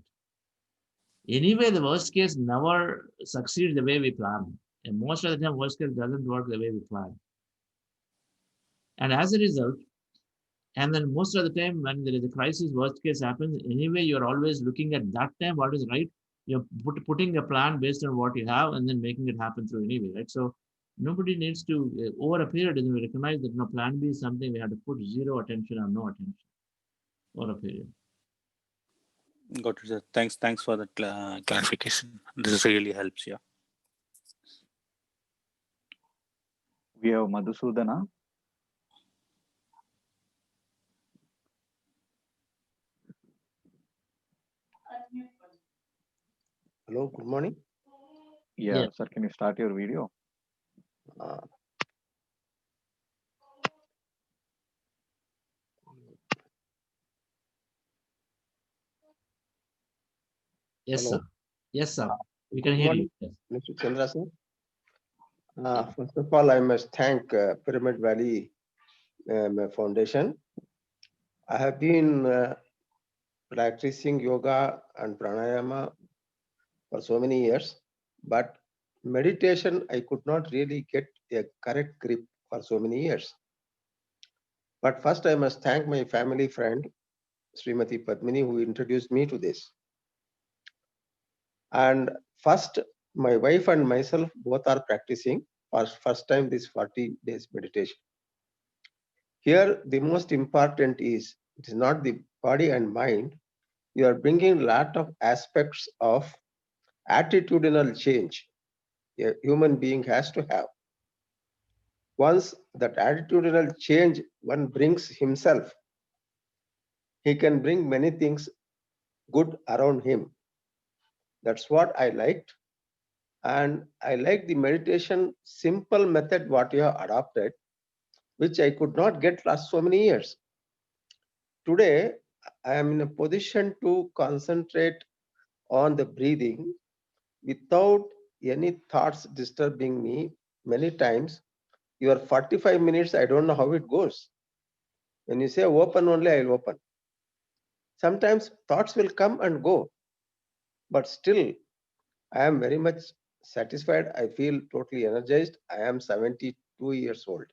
Anyway, the worst case never succeeds the way we plan. And most of the time, worst case doesn't work the way we plan. And as a result, and then most of the time when there is a crisis, worst case happens, anyway, you're always looking at that time, what is right. You're putting a plan based on what you have and then making it happen through anyway, right? So nobody needs to, over a period, we recognize that plan B is something we have to put zero attention or no attention over a period. Got it, sir. Thanks for that clarification. This really helps, yeah. We have Madhusudana. Hello, good morning. Yeah, sir, can you start your video? Yes, Hello. sir. Yes, sir. We can hear you. Yes. Mr. Chandra, sir. First of all, I must thank Pyramid Valley Foundation. I have been practicing yoga and pranayama for so many years, but meditation, I could not really get a correct grip for so many years. But first, I must thank my family friend, Srimati Padmini, who introduced me to this. And first, my wife and myself both are practicing for first time this 40 days meditation. Here, the most important is, it is not the body and mind. You are bringing a lot of aspects of attitudinal change a human being has to have. Once that attitudinal change one brings himself, he can bring many things good around him. That's what I liked. And I like the meditation simple method what you have adopted, which I could not get last so many years. Today, I am in a position to concentrate on the breathing without any thoughts disturbing me. Many times, your 45 minutes, I don't know how it goes. When you say open only, I'll open. Sometimes thoughts will come and go, but still, I am very much satisfied. I feel totally energized. I am 72 years old.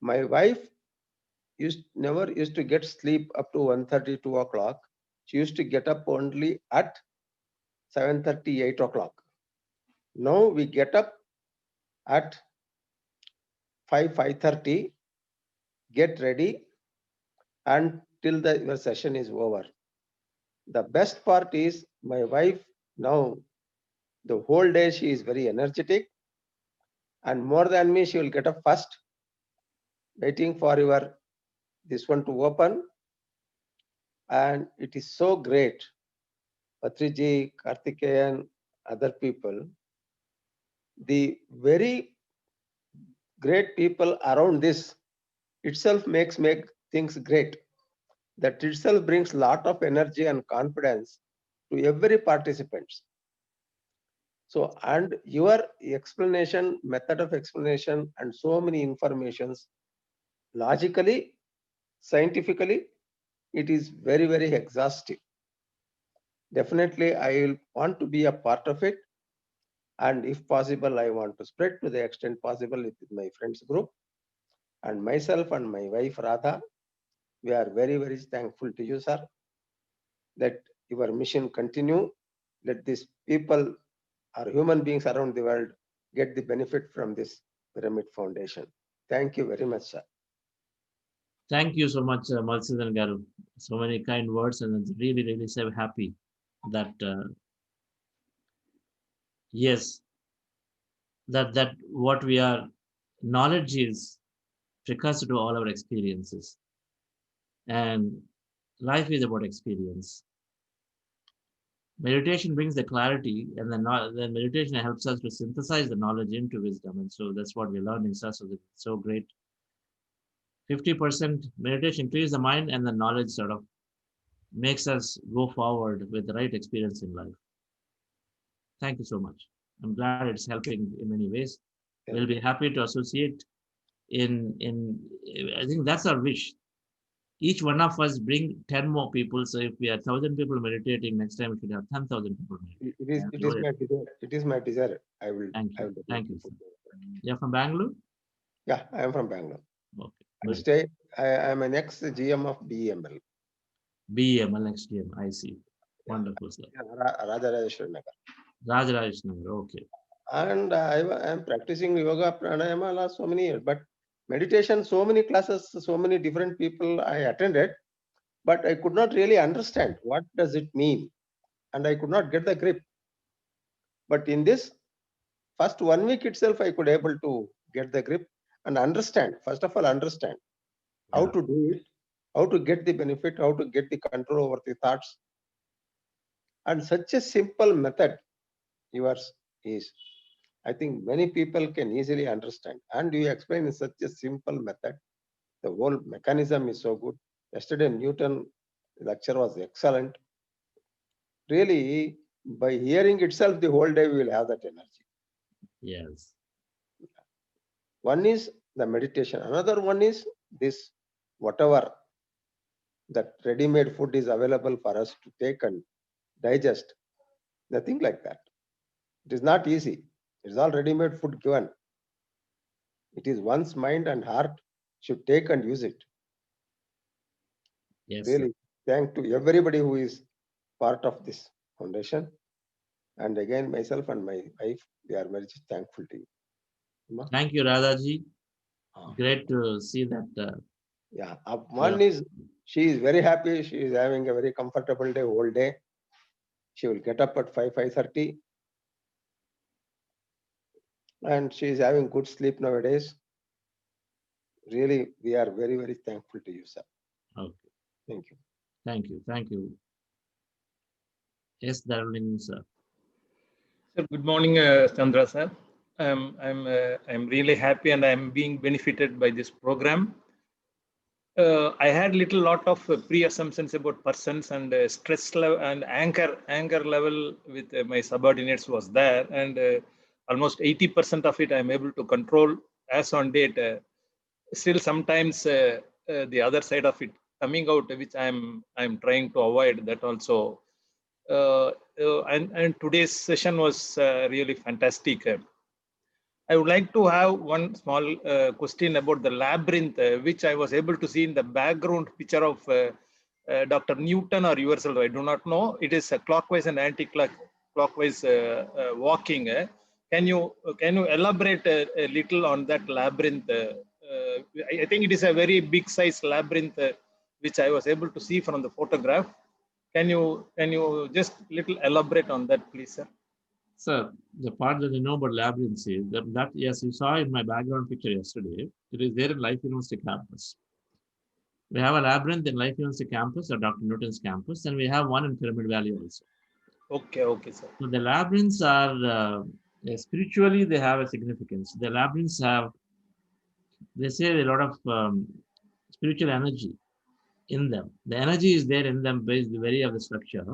My wife never used to get sleep up to 1:30, 2 o'clock. She used to get up only at 7:30, 8 o'clock. Now we get up at 5:30, get ready, and till your session is over. The best part is my wife now, the whole day she is very energetic, and more than me, she will get up first, waiting for this one to open. And it is so great. Patriji, Karthikeyan, other people, the very great people around this itself make things great. That itself brings lot of energy and confidence to every participants. So, and your explanation, method of explanation, and so many informations, logically, scientifically, it is very, very exhaustive. Definitely, I will want to be a part of it. And if possible, I want to spread to the extent possible with my friends group. And myself and my wife, Radha, we are very, very thankful to you, sir. Let your mission continue. Let these people or human beings around the world get the benefit from this Pyramid Foundation. Thank you very much, sir. Thank you so much, Malsidhan Garu. So many kind words, and it's really, really so happy that yes, that what we are, knowledge is precursor to all our experiences, and life is about experience. Meditation brings the clarity, and then meditation helps us to synthesize the knowledge into wisdom, and so that's what we're learning. So it's so great. 50% meditation clears the mind, and the knowledge sort of makes us go forward with the right experience in life. Thank you so much. I'm glad it's helping in many ways. We'll be happy to associate in I think that's our wish. Each one of us bring 10 more people. So if we are 1,000 people meditating, next time we should have 10,000 people meditating. It is my desire. It is my desire. I will. Thank you. Thank you. Sir. You're from Bangalore? Yeah, I am from Bangalore. Okay. I am an ex GM of BEML. BEML next GM. I see. Wonderful, sir. Rajarajeshwari Nagar. Rajarajeshwari Nagar. Okay. And I am practicing yoga, pranayama last so many years. But meditation, so many classes, so many different people I attended, but I could not really understand what does it mean, and I could not get the grip. But in this first 1 week itself, I could able to get the grip and understand. First of all, understand how to do it, how to get the benefit, how to get the control over the thoughts. And such a simple method yours is, I think many people can easily understand. And you explain in such a simple method. The whole mechanism is so good. Yesterday, Newton lecture was excellent. Really, by hearing itself, the whole day we will have that energy. Yes. One is the meditation. Another one is this, whatever that ready-made food is available for us to take and digest. Nothing like that. It is not easy. It is all ready-made food given. It is one's mind and heart should take and use it. Yes. Really, thank to everybody who is part of this foundation. And again, myself and my wife, we are very thankful to you. Thank you, Radhaji. Great to see that. Yeah, one is, she is very happy. She is having a very comfortable day, whole day. She will get up at 5:30. And she is having good sleep nowadays. Really, we are very, very thankful to you, sir. Okay. Thank you. Thank you. Thank you. Yes, Darling, sir. Sir, good morning, Chandra sir. I'm really happy and I'm being benefited by this program. I had little lot of pre-assumptions about persons and stress level and anger level with my subordinates was there, and almost 80% of it I'm able to control as on date. Still, sometimes the other side of it coming out, which I'm trying to avoid. That also. And today's session was really fantastic. I would like to have one small question about the labyrinth, which I was able to see in the background picture of Dr. Newton or yourself. I do not know. It is a clockwise and anti-clockwise walking. Can you elaborate a little on that labyrinth? I think it is a very big size labyrinth, which I was able to see from the photograph. Can you just little elaborate on that, please, sir? So the part that you know about labyrinths is that yes, you saw in my background picture yesterday. It is there in Life University campus. We have a labyrinth in Life University campus or Dr. Newton's campus, and we have one in Pyramid Valley also. Okay, sir. So the labyrinths are spiritually they have a significance. The labyrinths have, they say, a lot of spiritual energy in them. The energy is there in them based the very of the structure.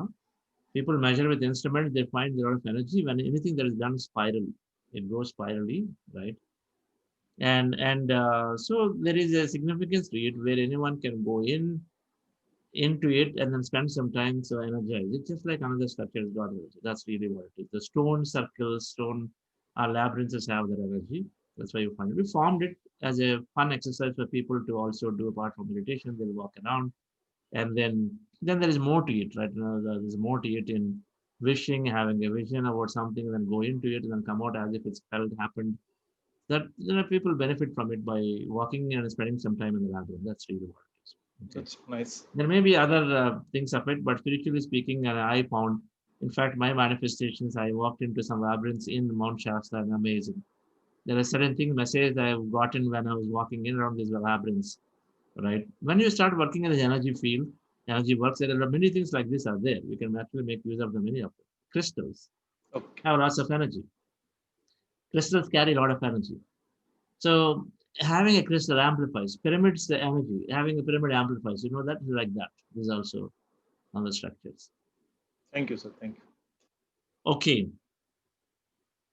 People measure with instruments, they find a lot of energy when anything that is done spirally. It goes spirally, right? And so there is a significance to it where anyone can go into it and then spend some time so energized. It's just like another structure is got energy. That's really what it is. The stone circles, our labyrinths have that energy. That's why you find it. We formed it as a fun exercise for people to also do apart from meditation. They'll walk around, and then there is more to it, right? There's more to it in wishing, having a vision about something, and then go into it and then come out as if it's felt happened. That people benefit from it by walking and spending some time in the labyrinth. That's really what it is. Okay. That's nice. There may be other things of it, but spiritually speaking, I found, in fact, my manifestations, I walked into some labyrinths in Mount Shasta, and amazing. There are certain things, messages I've gotten when I was walking in around these labyrinths, right? When you start working in the energy field, energy works, there are many things like this are there. You can actually make use of many of them. Crystals have lots of energy. Crystals carry a lot of energy. So having a crystal amplifies, pyramids the energy, having a pyramid amplifies, that is like that. This is also on the structures. Thank you, sir. Thank you. Okay.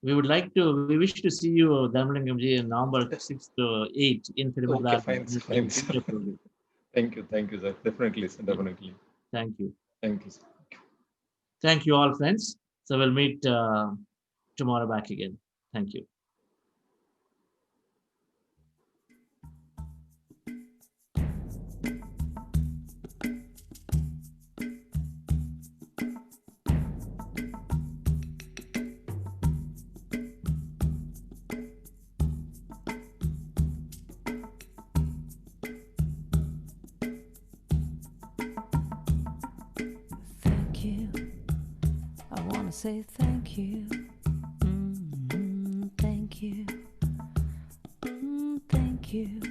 We wish to see you, Dharmalingamji, in November 6 to 8 in Pyramid Valley. Fine, sir. Thank you, sir. Definitely, sir. Definitely. Thank you. Thank you, sir. Thank you all, friends. So we'll meet tomorrow back again. Thank you. Thank you. I want to say thank you. Thank you. Thank you.